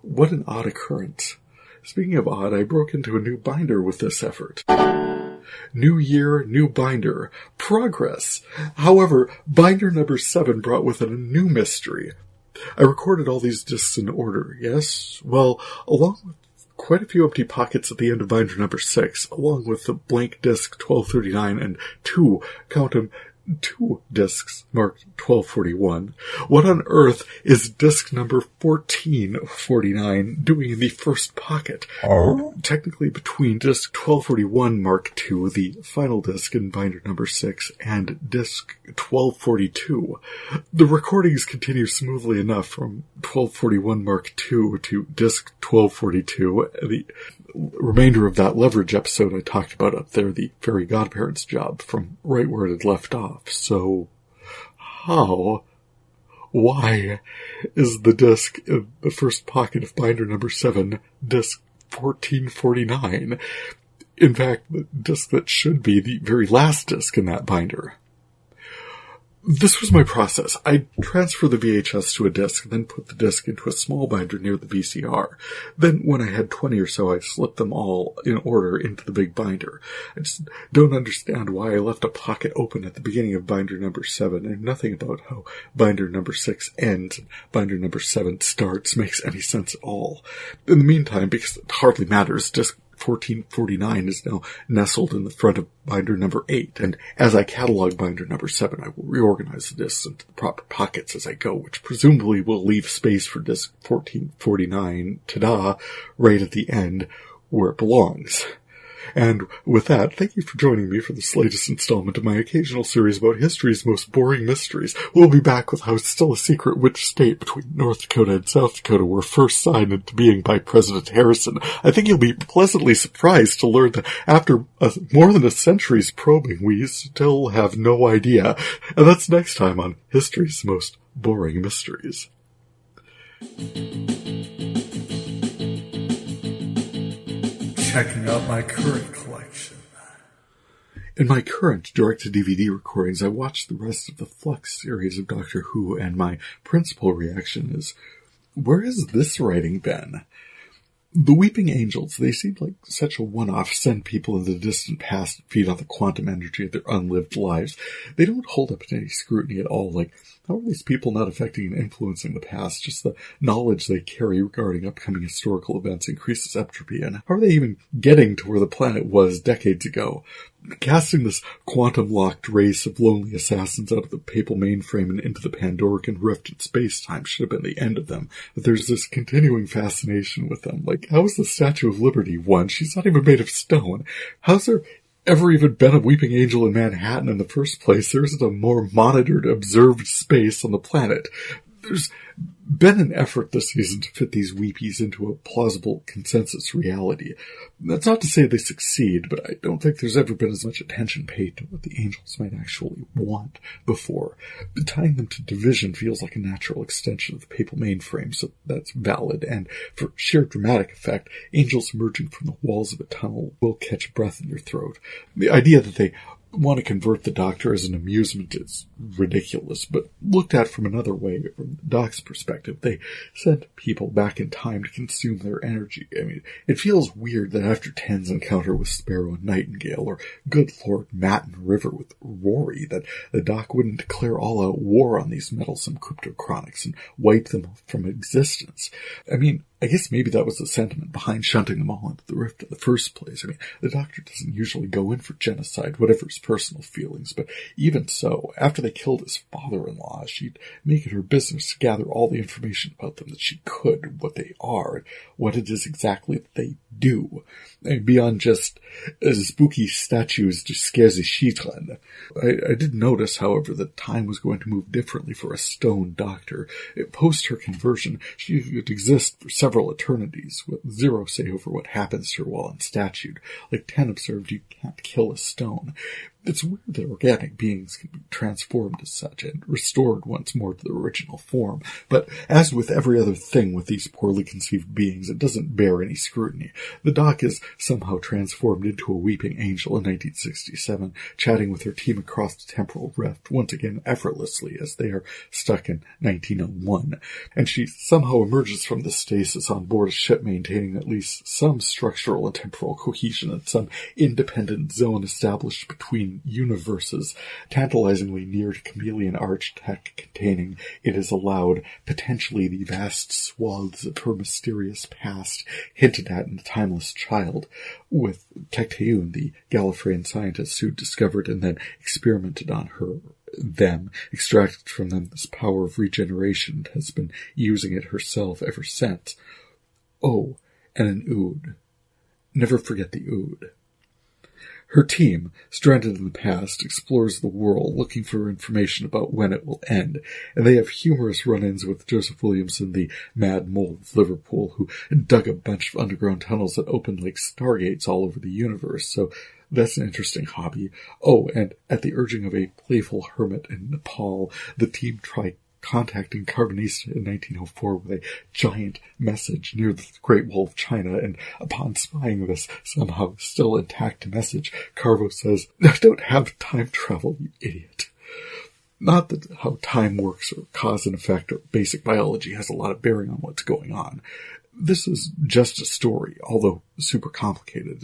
what an odd occurrence. Speaking of odd, I broke into a new binder with this effort. New year, new binder. Progress. However, binder number 7 brought with it a new mystery. I recorded all these discs in order, yes? Well, along with quite a few empty pockets at the end of binder number 6, along with the blank disc 1239 and count them, 2 discs marked 1241. What on earth is disc number 1449 doing in the first pocket? Oh? Technically between disc 1241 mark II, the final disc in binder number 6, and disc 1242. The recordings continue smoothly enough from 1241 mark II to disc 1242. The remainder of that leverage episode I talked about up there, the fairy godparents job, from right where it had left off. So, why is the disc in the first pocket of binder number 7, disc 1449? In fact, the disc that should be the very last disc in that binder. This was my process. I'd transfer the VHS to a disc, then put the disc into a small binder near the VCR. Then, when I had 20 or so, I slipped them all in order into the big binder. I just don't understand why I left a pocket open at the beginning of binder number 7, and nothing about how binder number 6 ends and binder number 7 starts makes any sense at all. In the meantime, because it hardly matters, disc 1449 is now nestled in the front of binder number 8, and as I catalog binder number 7, I will reorganize the discs into the proper pockets as I go, which presumably will leave space for disc 1449, ta-da, right at the end, where it belongs. And with that, thank you for joining me for this latest installment of my occasional series about history's most boring mysteries. We'll be back with how it's still a secret which state between North Dakota and South Dakota were first signed into being by President Harrison. I think you'll be pleasantly surprised to learn that after more than a century's probing, we still have no idea. And that's next time on History's Most Boring Mysteries. Checking out my current collection. In my current direct-to-DVD recordings, I watched the rest of the Flux series of Doctor Who, and my principal reaction is, where has this writing been? The Weeping Angels, they seem like such a one-off, send people in the distant past to feed on the quantum energy of their unlived lives. They don't hold up to any scrutiny at all. Like, how are these people not affecting and influencing the past? Just the knowledge they carry regarding upcoming historical events increases entropy, and how are they even getting to where the planet was decades ago? Casting this quantum-locked race of lonely assassins out of the papal mainframe and into the Pandorican rift in space-time should have been the end of them. But there's this continuing fascination with them. Like, how is the Statue of Liberty one? She's not even made of stone. How's there ever even been a weeping angel in Manhattan in the first place, there isn't a more monitored, observed space on the planet. There's been an effort this season to fit these weepies into a plausible consensus reality. That's not to say they succeed, but I don't think there's ever been as much attention paid to what the angels might actually want before. Tying them to division feels like a natural extension of the papal mainframe, so that's valid, and for sheer dramatic effect, angels emerging from the walls of a tunnel will catch breath in your throat. The idea that they want to convert the Doctor as an amusement is ridiculous, but looked at from another way, from the Doc's perspective, they send people back in time to consume their energy. I mean, it feels weird that after Ten's encounter with Sparrow and Nightingale, or good Lord Matin River with Rory, that the Doc wouldn't declare all-out war on these meddlesome cryptochronics and wipe them from existence. I mean, I guess maybe that was the sentiment behind shunting them all into the rift in the first place. I mean, the Doctor doesn't usually go in for genocide, whatever his personal feelings, but even so, after they killed his father-in-law, she'd make it her business to gather all the information about them that she could, what they are, and what it is exactly that they do. And beyond just spooky statues to scare the children. I did notice, however, that time was going to move differently for a stone Doctor. Post her conversion, she could exist for several eternities, with zero say over what happens to her while unstatued. Like Ten observed, you can't kill a stone. It's weird that organic beings can be transformed as such and restored once more to their original form, but as with every other thing with these poorly conceived beings, it doesn't bear any scrutiny. The Doc is somehow transformed into a weeping angel in 1967, chatting with her team across the temporal rift, once again effortlessly as they are stuck in 1901, and she somehow emerges from the stasis on board a ship maintaining at least some structural and temporal cohesion in some independent zone established between universes, tantalizingly near to chameleon arch tech containing, it is allowed, potentially the vast swaths of her mysterious past hinted at in The Timeless Child, with Tecteun, the Gallifreyan scientist who discovered and then experimented on them, extracted from them this power of regeneration and has been using it herself ever since. Oh, and an Ood. Never forget the Ood. Her team, stranded in the past, explores the world looking for information about when it will end, and they have humorous run-ins with Joseph Williamson, the Mad Mole of Liverpool, who dug a bunch of underground tunnels that opened like stargates all over the universe, so that's an interesting hobby. Oh, and at the urging of a playful hermit in Nepal, the team try contacting Carbonista in 1904 with a giant message near the Great Wall of China, and upon spying this somehow still intact message, Carvo says, "I don't have time travel, you idiot." Not that how time works or cause and effect or basic biology has a lot of bearing on what's going on. This is just a story, although super complicated.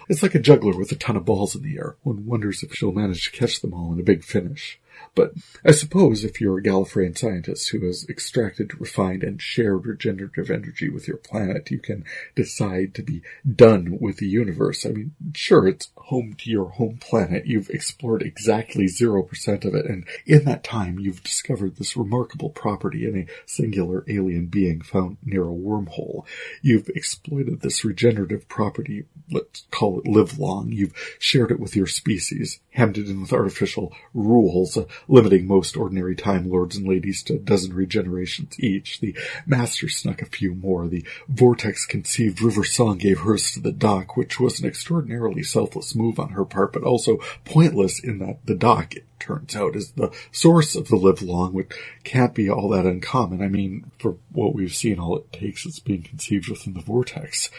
It's like a juggler with a ton of balls in the air. One wonders if she'll manage to catch them all in a big finish. But I suppose if you're a Gallifreyan scientist who has extracted, refined, and shared regenerative energy with your planet, you can decide to be done with the universe. I mean, sure, it's home to your home planet. You've explored exactly 0% of it, and in that time, you've discovered this remarkable property in a singular alien being found near a wormhole. You've exploited this regenerative property, let's call it live long. You've shared it with your species, hemmed it in with artificial rules, limiting most ordinary Time Lords and ladies to a dozen regenerations each. The Master snuck a few more. The Vortex-conceived River Song gave hers to the Doc, which was an extraordinarily selfless move on her part, but also pointless in that the Doc, it turns out, is the source of the live long, which can't be all that uncommon. I mean, for what we've seen, all it takes is being conceived within the Vortex.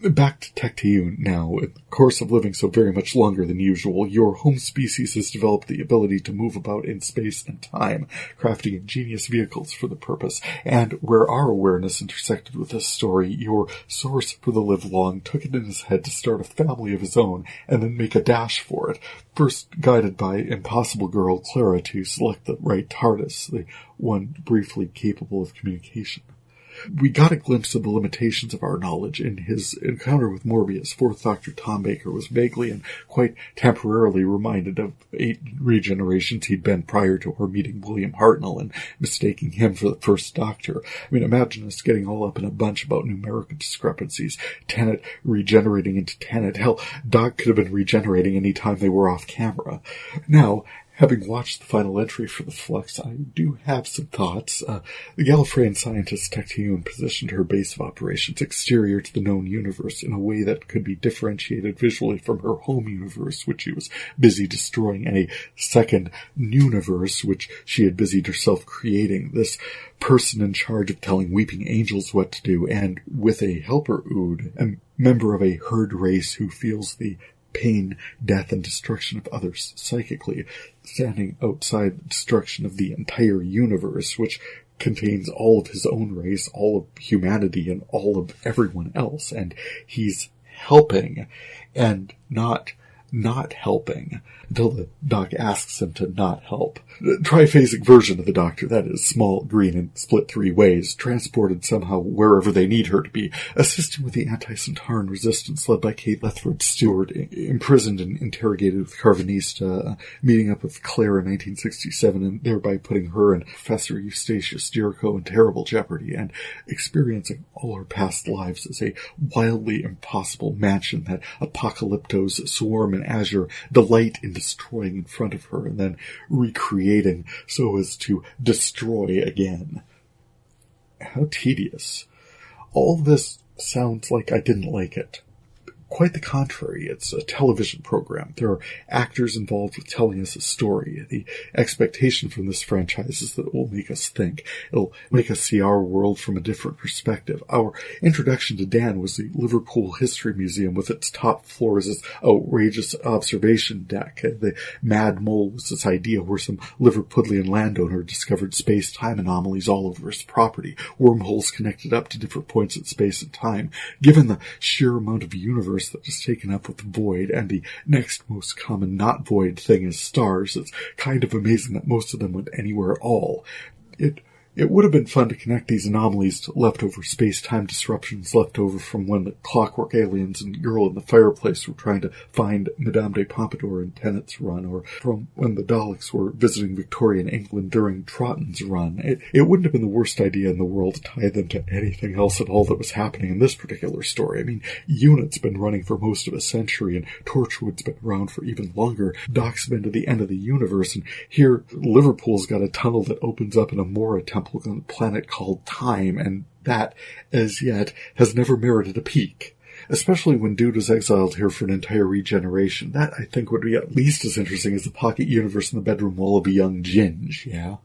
Back to Tecteun now. In the course of living so very much longer than usual, your home species has developed the ability to move about in space and time, crafting ingenious vehicles for the purpose. And where our awareness intersected with this story, your source for the live long took it in his head to start a family of his own and then make a dash for it. First guided by Impossible Girl Clara to select the right TARDIS, the one briefly capable of communication. We got a glimpse of the limitations of our knowledge in his encounter with Morbius. Fourth Doctor Tom Baker was vaguely and quite temporarily reminded of 8 regenerations he'd been prior to our meeting William Hartnell and mistaking him for the First Doctor. I mean, imagine us getting all up in a bunch about numerical discrepancies. Tennant regenerating into Tennant. Hell, Doc could have been regenerating any time they were off camera. Now, having watched the final entry for the Flux, I do have some thoughts. The Gallifreyan scientist Tecteun positioned her base of operations exterior to the known universe in a way that could be differentiated visually from her home universe, which she was busy destroying, and a second universe, which she had busied herself creating. This person in charge of telling weeping angels what to do, and with a helper Ood, a member of a herd race who feels the pain, death, and destruction of others psychically, standing outside the destruction of the entire universe, which contains all of his own race, all of humanity, and all of everyone else. And he's helping, and not helping, until the Doc asks him to not help. The triphasic version of the Doctor, that is, small, green, and split 3 ways, transported somehow wherever they need her to be, assisting with the anti-Centauran resistance led by Kate Lethbridge Stewart, imprisoned and interrogated with Carvanista, meeting up with Claire in 1967, and thereby putting her and Professor Eustachius Jericho in terrible jeopardy, and experiencing all her past lives as a wildly impossible mansion that Apocalypto's swarm and Azure delight in destroying in front of her, and then recreating so as to destroy again. How tedious. All this sounds like I didn't like it. Quite the contrary. It's a television program. There are actors involved with telling us a story. The expectation from this franchise is that it will make us think. It'll make us see our world from a different perspective. Our introduction to Dan was the Liverpool History Museum with its top floor as this outrageous observation deck. The Mad Mole was this idea where some Liverpudlian landowner discovered space-time anomalies all over his property. Wormholes connected up to different points in space and time. Given the sheer amount of universe that is taken up with the void, and the next most common not void thing is stars, it's kind of amazing that most of them went anywhere at all. It would have been fun to connect these anomalies to leftover space-time disruptions left over from when the Clockwork Aliens and Girl in the Fireplace were trying to find Madame de Pompadour in Tennant's run, or from when the Daleks were visiting Victorian England during Trotton's run. It wouldn't have been the worst idea in the world to tie them to anything else at all that was happening in this particular story. I mean, UNIT's been running for most of a century, and Torchwood's been around for even longer. Doc's been to the end of the universe, and here Liverpool's got a tunnel that opens up in a Mora temple on a planet called Time, and that, as yet, has never merited a peek. Especially when Dude was exiled here for an entire regeneration. That, I think, would be at least as interesting as the pocket universe in the bedroom wall of a young Ginge, yeah?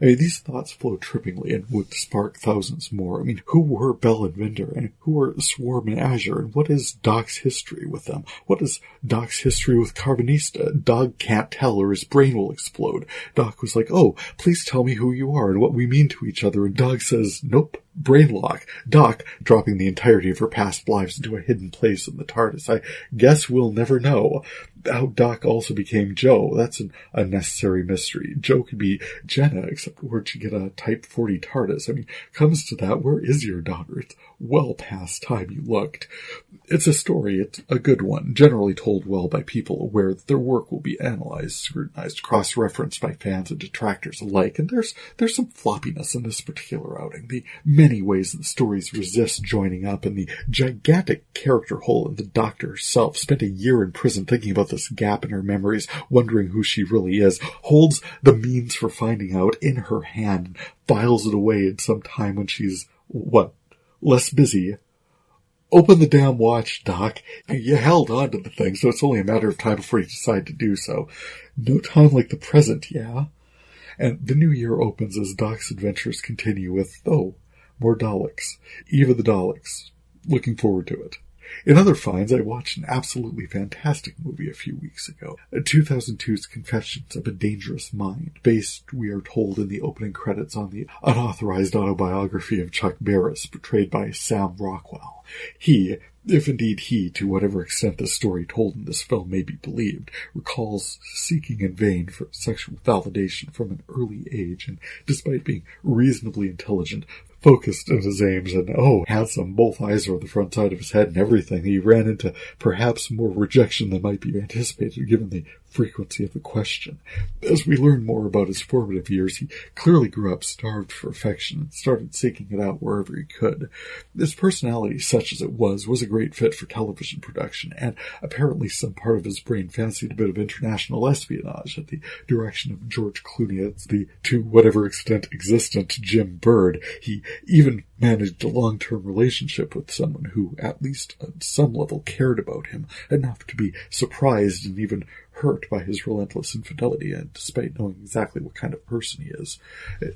I mean, these thoughts flow trippingly and would spark thousands more. I mean, who were Bell and Vinder, and who were Swarm and Azure, and what is Doc's history with them? What is Doc's history with Carvanista? Doc can't tell or his brain will explode. Doc was like, oh, please tell me who you are and what we mean to each other, and Doc says, nope. Brain lock. Doc, dropping the entirety of her past lives into a hidden place in the TARDIS. I guess we'll never know. How Doc also became Joe, that's an unnecessary mystery. Joe could be Jenna, except where'd she get a Type 40 TARDIS? I mean, comes to that, where is your daughter? It's well past time you looked. It's a story, it's a good one, generally told well by people aware that their work will be analyzed, scrutinized, cross-referenced by fans and detractors alike, and there's some floppiness in this particular outing. The many ways that the stories resist joining up, and the gigantic character hole in the Doctor herself, spent a year in prison thinking about this gap in her memories, wondering who she really is, holds the means for finding out in her hand, and files it away in some time when she's, less busy. Open the damn watch, Doc. You held on to the thing, so it's only a matter of time before you decide to do so. No time like the present, yeah? And the new year opens as Doc's adventures continue with, more Daleks. Eva the Daleks. Looking forward to it. In other finds, I watched an absolutely fantastic movie a few weeks ago. 2002's Confessions of a Dangerous Mind, based, we are told in the opening credits, on the unauthorized autobiography of Chuck Barris, portrayed by Sam Rockwell. He, if indeed he, to whatever extent the story told in this film may be believed, recalls seeking in vain for sexual validation from an early age, and despite being reasonably intelligent, focused in his aims and, handsome, both eyes were on the front side of his head and everything. He ran into perhaps more rejection than might be anticipated given the frequency of the question. As we learn more about his formative years, he clearly grew up starved for affection and started seeking it out wherever he could. His personality, such as it was a great fit for television production, and apparently some part of his brain fancied a bit of international espionage at the direction of George Clooney as the, to whatever extent existent, Jim Bird. He even managed a long-term relationship with someone who, at least at some level, cared about him enough to be surprised and even hurt by his relentless infidelity, and despite knowing exactly what kind of person he is.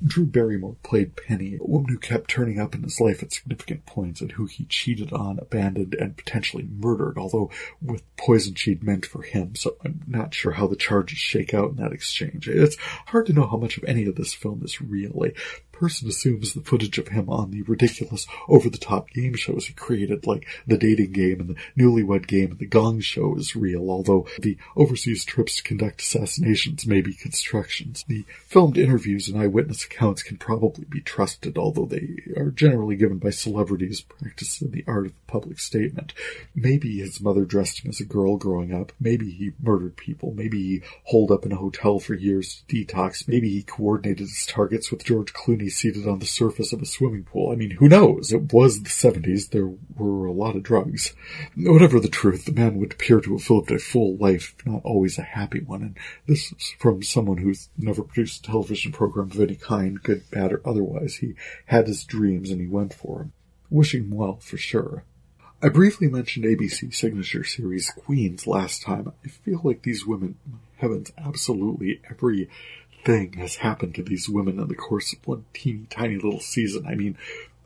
Drew Barrymore played Penny, a woman who kept turning up in his life at significant points and who he cheated on, abandoned, and potentially murdered, although with poison she'd meant for him, so I'm not sure how the charges shake out in that exchange. It's hard to know how much of any of this film is real. A person assumes the footage of him on the ridiculous, over-the-top game shows he created, like The Dating Game and The Newlywed Game and The Gong Show, is real, although the overseas trips to conduct assassinations may be constructions. The filmed interviews and eyewitness accounts can probably be trusted, although they are generally given by celebrities practicing the art of public statement. Maybe his mother dressed him as a girl growing up. Maybe he murdered people. Maybe he holed up in a hotel for years to detox. Maybe he coordinated his targets with George Clooney seated on the surface of a swimming pool. I mean, who knows? It was the 70s. There were a lot of drugs. Whatever the truth, the man would appear to have lived a full life, not always a happy one, and this is from someone who's never produced a television program of any kind, good, bad, or otherwise. He had his dreams and he went for them. Wishing him well, for sure. I briefly mentioned ABC signature series Queens last time. I feel like these women, heavens, absolutely everything has happened to these women in the course of one teeny tiny little season. I mean,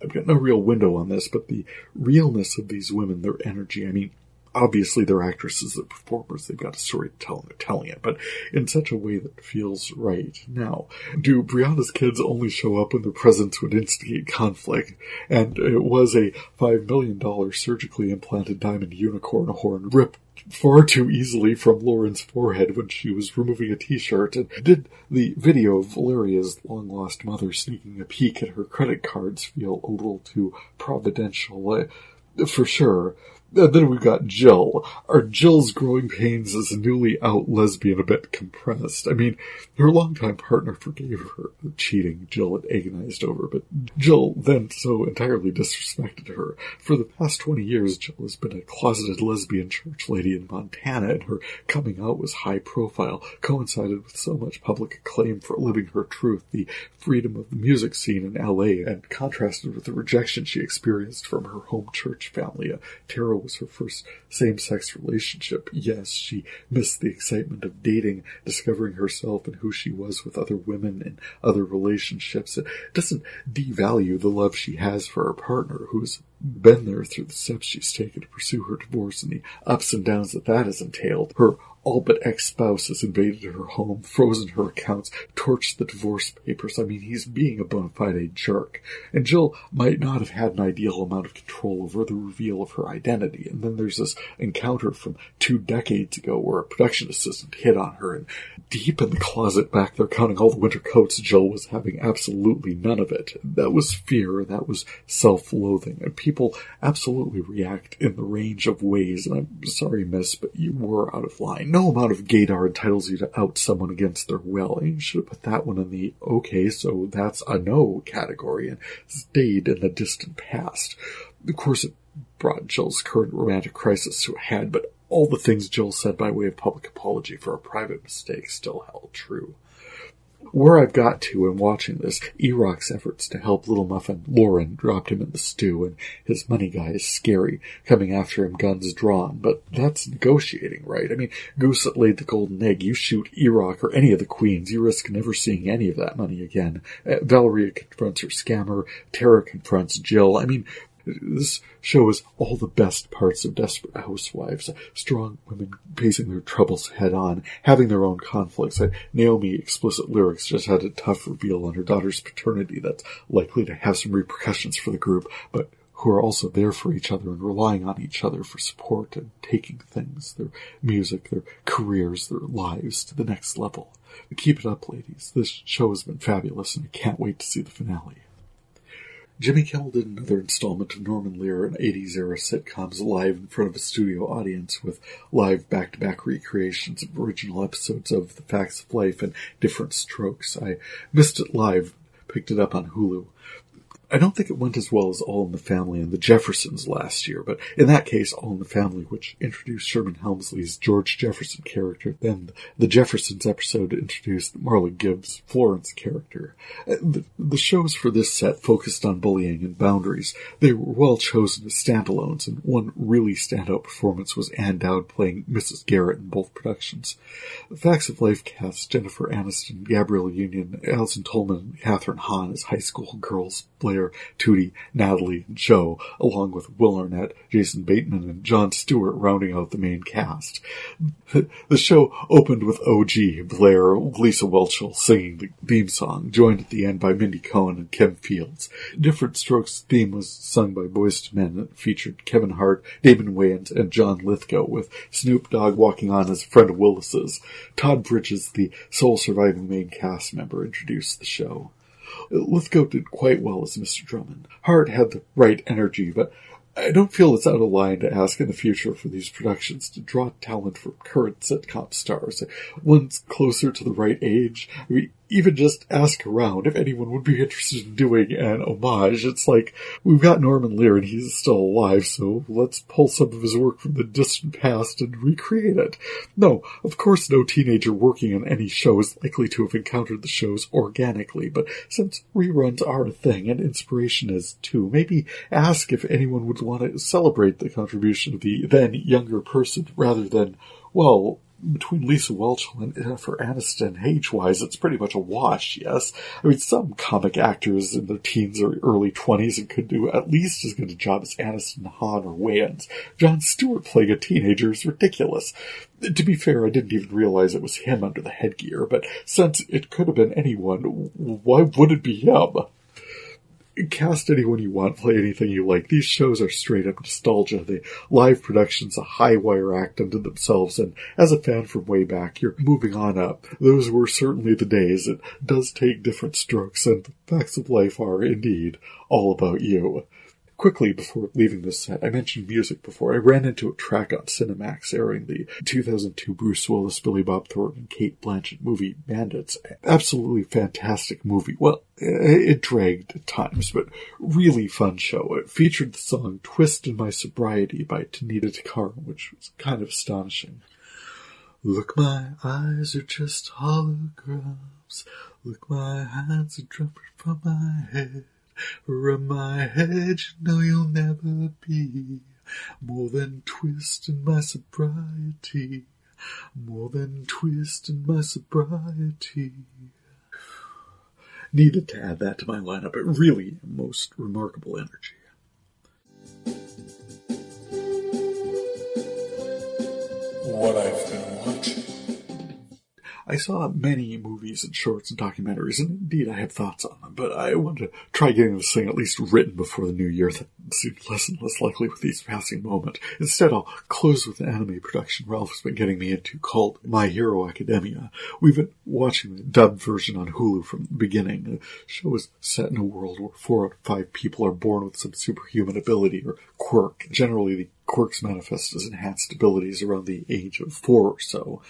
I've got no real window on this, but the realness of these women, their energy, I mean, obviously they're actresses, they're performers, they've got a story to tell and they're telling it, but in such a way that feels right. Now, do Brianna's kids only show up when their presence would instigate conflict? And it was a $5 million surgically implanted diamond unicorn horn ripped far too easily from Lauren's forehead when she was removing a t-shirt, and did the video of Valeria's long-lost mother sneaking a peek at her credit cards feel a little too providential? For sure. Then we've got Jill. Are Jill's growing pains as a newly out lesbian a bit compressed? I mean, her longtime partner forgave her the cheating Jill had agonized over, but Jill then so entirely disrespected her. For the past 20 years, Jill has been a closeted lesbian church lady in Montana, and her coming out was high profile, coincided with so much public acclaim for living her truth, the freedom of the music scene in LA, and contrasted with the rejection she experienced from her home church family. Tara was her first same-sex relationship. Yes, she missed the excitement of dating, discovering herself and who she was with other women and other relationships. It doesn't devalue the love she has for her partner, who's been there through the steps she's taken to pursue her divorce and the ups and downs that has entailed. Her all but ex-spouse has invaded her home, frozen her accounts, torched the divorce papers. I mean, he's being a bona fide jerk. And Jill might not have had an ideal amount of control over the reveal of her identity. And then there's this encounter from 2 decades ago where a production assistant hit on her, and deep in the closet back there counting all the winter coats, Jill was having absolutely none of it. That was fear, that was self-loathing, and people absolutely react in the range of ways. And I'm sorry, miss, but you were out of line. No amount of gaydar entitles you to out someone against their will. And you should have put that one in the okay, so that's a no category and stayed in the distant past. Of course, it brought Jill's current romantic crisis to a head, but all the things Jill said by way of public apology for a private mistake still held true. Where I've got to in watching this, E-Rock's efforts to help Little Muffin Lauren dropped him in the stew, and his money guy is scary, coming after him guns drawn, but that's negotiating, right? I mean, goose that laid the golden egg, you shoot E-Rock or any of the queens, you risk never seeing any of that money again. Valeria confronts her scammer, Tara confronts Jill. I mean, this show is all the best parts of Desperate Housewives. Strong women facing their troubles head on, having their own conflicts. Naomi Explicit Lyrics just had a tough reveal on her daughter's paternity that's likely to have some repercussions for the group, but who are also there for each other and relying on each other for support and taking things, their music, their careers, their lives to the next level. Keep it up, ladies. This show has been fabulous, and I can't wait to see the finale. Jimmy Kimmel did another installment of Norman Lear and 80s-era sitcoms live in front of a studio audience with live back-to-back recreations of original episodes of The Facts of Life and Different Strokes. I missed it live, picked it up on Hulu. I don't think it went as well as All in the Family and The Jeffersons last year, but in that case, All in the Family, which introduced Sherman Hemsley's George Jefferson character, then The Jeffersons episode introduced Marla Gibbs' Florence character. The shows for this set focused on bullying and boundaries. They were well chosen as standalones, and one really standout performance was Ann Dowd playing Mrs. Garrett in both productions. The Facts of Life cast Jennifer Aniston, Gabrielle Union, Alison Tolman, and Katherine Hahn as high school girls, Blair, Tootie, Natalie, and Joe, along with Will Arnett, Jason Bateman, and Jon Stewart rounding out the main cast. The show opened with OG, Blair, Lisa Whelchel singing the theme song, joined at the end by Mindy Cohn and Kim Fields. Different Strokes' theme was sung by Boyz II Men and featured Kevin Hart, Damon Wayans, and John Lithgow, with Snoop Dogg walking on as a friend of Willis's. Todd Bridges, the sole surviving main cast member, introduced the show. Lithgow did quite well as Mr. Drummond. Hart had the right energy, but I don't feel it's out of line to ask in the future for these productions to draw talent from current sitcom stars. One's closer to the right age. I mean, even just ask around if anyone would be interested in doing an homage. It's like, we've got Norman Lear and he's still alive, so let's pull some of his work from the distant past and recreate it. No, of course no teenager working on any show is likely to have encountered the shows organically, but since reruns are a thing and inspiration is too, maybe ask if anyone would want to celebrate the contribution of the then younger person rather than, well, between Lisa Whelchel and Jennifer Aniston, age-wise, it's pretty much a wash, yes? I mean, some comic actors in their teens or early 20s and could do at least as good a job as Aniston, Hahn, or Wayans. Jon Stewart playing a teenager is ridiculous. To be fair, I didn't even realize it was him under the headgear, but since it could have been anyone, why would it be him? Cast anyone you want, play anything you like. These shows are straight up nostalgia. The live production's a high wire act unto themselves, and as a fan from way back, you're moving on up. Those were certainly the days. It does take different strokes, and the facts of life are, indeed, all about you. Quickly, before leaving this set, I mentioned music before. I ran into a track on Cinemax airing the 2002 Bruce Willis, Billy Bob Thornton, and Cate Blanchett movie Bandits. Absolutely fantastic movie. Well, it dragged at times, but really fun show. It featured the song Twist in My Sobriety by Tanita Tikaram, which was kind of astonishing. Look, my eyes are just holograms. Look, my hands are jumping from my head. From my head, you know you'll never be more than twist in my sobriety. More than twist in my sobriety. Needed to add that to my lineup. It really most remarkable energy. What I've been watching. I saw many movies and shorts and documentaries, and indeed I have thoughts on them, but I wanted to try getting this thing at least written before the new year. That seemed less and less likely with each passing moment. Instead, I'll close with an anime production Ralph's been getting me into called My Hero Academia. We've been watching the dubbed version on Hulu from the beginning. The show is set in a world where 4 out of 5 people are born with some superhuman ability or quirk. Generally, the quirks manifest as enhanced abilities around the age of 4 or so.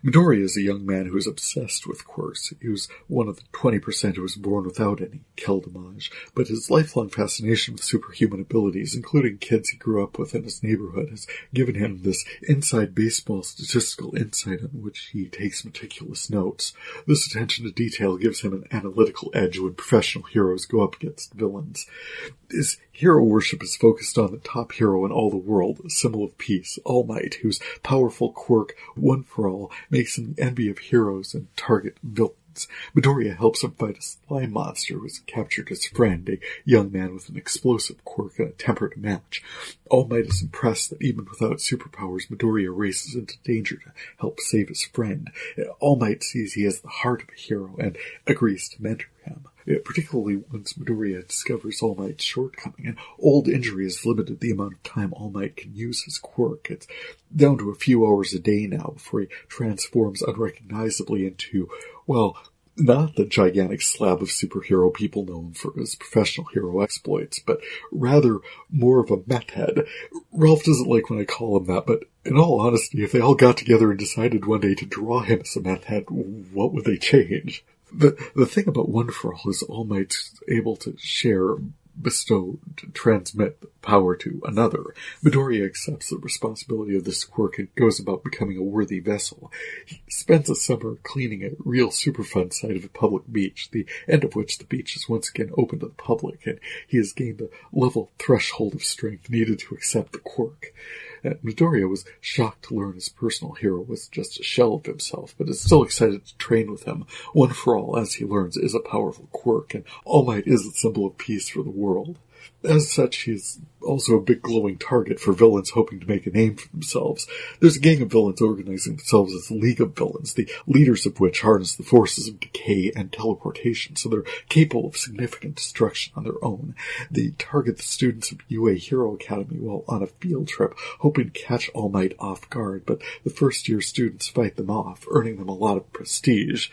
Midoriya is a young man who is obsessed with quirks. He was one of the 20% who was born without any, Keldamage, but his lifelong fascination with superhuman abilities, including kids he grew up with in his neighborhood, has given him this inside baseball statistical insight on which he takes meticulous notes. This attention to detail gives him an analytical edge when professional heroes go up against villains. His hero worship is focused on the top hero in all the world, a symbol of peace, All Might, whose powerful quirk, One for All, makes him the envy of heroes and target villains. Midoriya helps him fight a slime monster who has captured his friend, a young man with an explosive quirk and a temper to match. All Might is impressed that even without superpowers, Midoriya races into danger to help save his friend. All Might sees he has the heart of a hero and agrees to mentor him. Particularly once Midoriya discovers All Might's shortcoming, and old injury has limited the amount of time All Might can use his quirk. It's down to a few hours a day now before he transforms unrecognizably into, well, Not the gigantic slab of superhero people known for his professional hero exploits, but rather more of a meth head. Ralph doesn't like when I call him that, but in all honesty, if they all got together and decided one day to draw him as a meth head, what would they change? The thing about One For All is All Might's able to share, bestow, to transmit power to another. Midoriya accepts the responsibility of this quirk and goes about becoming a worthy vessel. He spends a summer cleaning a real Superfund site of a public beach, the end of which the beach is once again open to the public, and he has gained the level threshold of strength needed to accept the quirk. Midoriya was shocked to learn his personal hero was just a shell of himself, but is still excited to train with him. One For All, as he learns, is a powerful quirk, and All Might is the symbol of peace for the world. As such, he is also a big glowing target for villains hoping to make a name for themselves. There's a gang of villains organizing themselves as the League of Villains, the leaders of which harness the forces of decay and teleportation, so they're capable of significant destruction on their own. They target the students of UA Hero Academy while on a field trip, hoping to catch All Might off guard, but the first-year students fight them off, earning them a lot of prestige.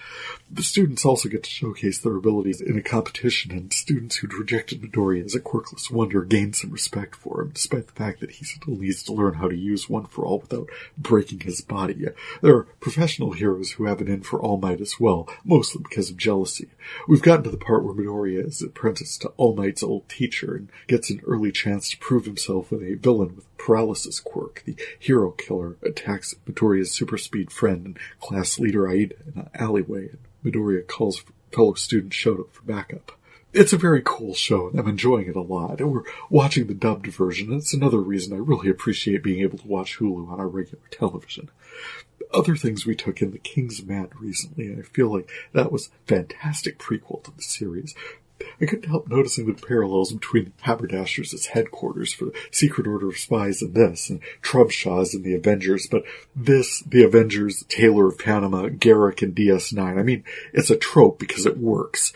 The students also get to showcase their abilities in a competition, and students who'd rejected Midoriya as a quirkless wonder gain some respect for him, despite the fact that he still needs to learn how to use One For All without breaking his body. There are professional heroes who have it in for All Might as well, mostly because of jealousy. We've gotten to the part where Midoriya is apprenticed to All Might's old teacher and gets an early chance to prove himself when a villain with paralysis quirk, the hero killer, attacks Midoriya's super speed friend and class leader Aida in an alleyway, and Midoriya calls fellow student Shoutout for backup. It's a very cool show, and I'm enjoying it a lot. And we're watching the dubbed version, and it's another reason I really appreciate being able to watch Hulu on our regular television. Other things we took in, The King's Man recently, and I feel like that was a fantastic prequel to the series. I couldn't help noticing the parallels between the Haberdashers as headquarters for the Secret Order of Spies in this, and Trubshaw's in the Avengers, but this, the Avengers, Taylor of Panama, Garrick, and DS9. I mean, it's a trope because it works.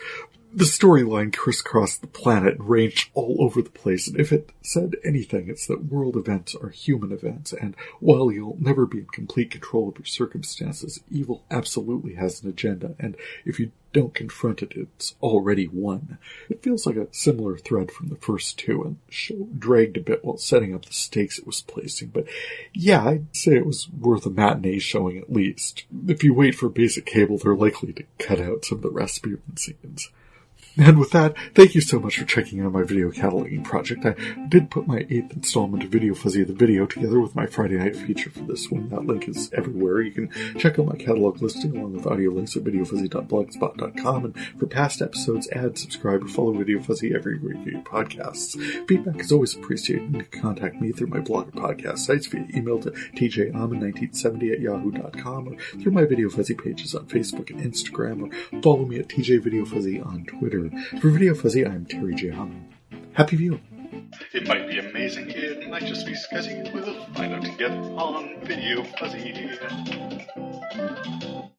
The storyline crisscrossed the planet and ranged all over the place, and if it said anything, it's that world events are human events, and while you'll never be in complete control of your circumstances, evil absolutely has an agenda, and if you don't confront it, it's already won. It feels like a similar thread from the first two, and the show dragged a bit while setting up the stakes it was placing, but yeah, I'd say it was worth a matinee showing at least. If you wait for basic cable, they're likely to cut out some of the Rasputin scenes. And with that, thank you so much for checking out my video cataloging project. I did put my 8th installment of VideoFuzzy the video together with my Friday night feature for this one. That link is everywhere. You can check out my catalog listing along with audio links at VideoFuzzy.blogspot.com. And for past episodes, add, subscribe, or follow VideoFuzzy everywhere you get your podcasts. Feedback is always appreciated. You can contact me through my blog or podcast sites via email to tjaman1970@yahoo.com or through my VideoFuzzy pages on Facebook and Instagram, or follow me at TJVideoFuzzy on Twitter. For VideoFuzzy, I'm Terry J. Aman. Happy viewing. It might be amazing, it might just be scuzzy. We'll find out together on VideoFuzzy.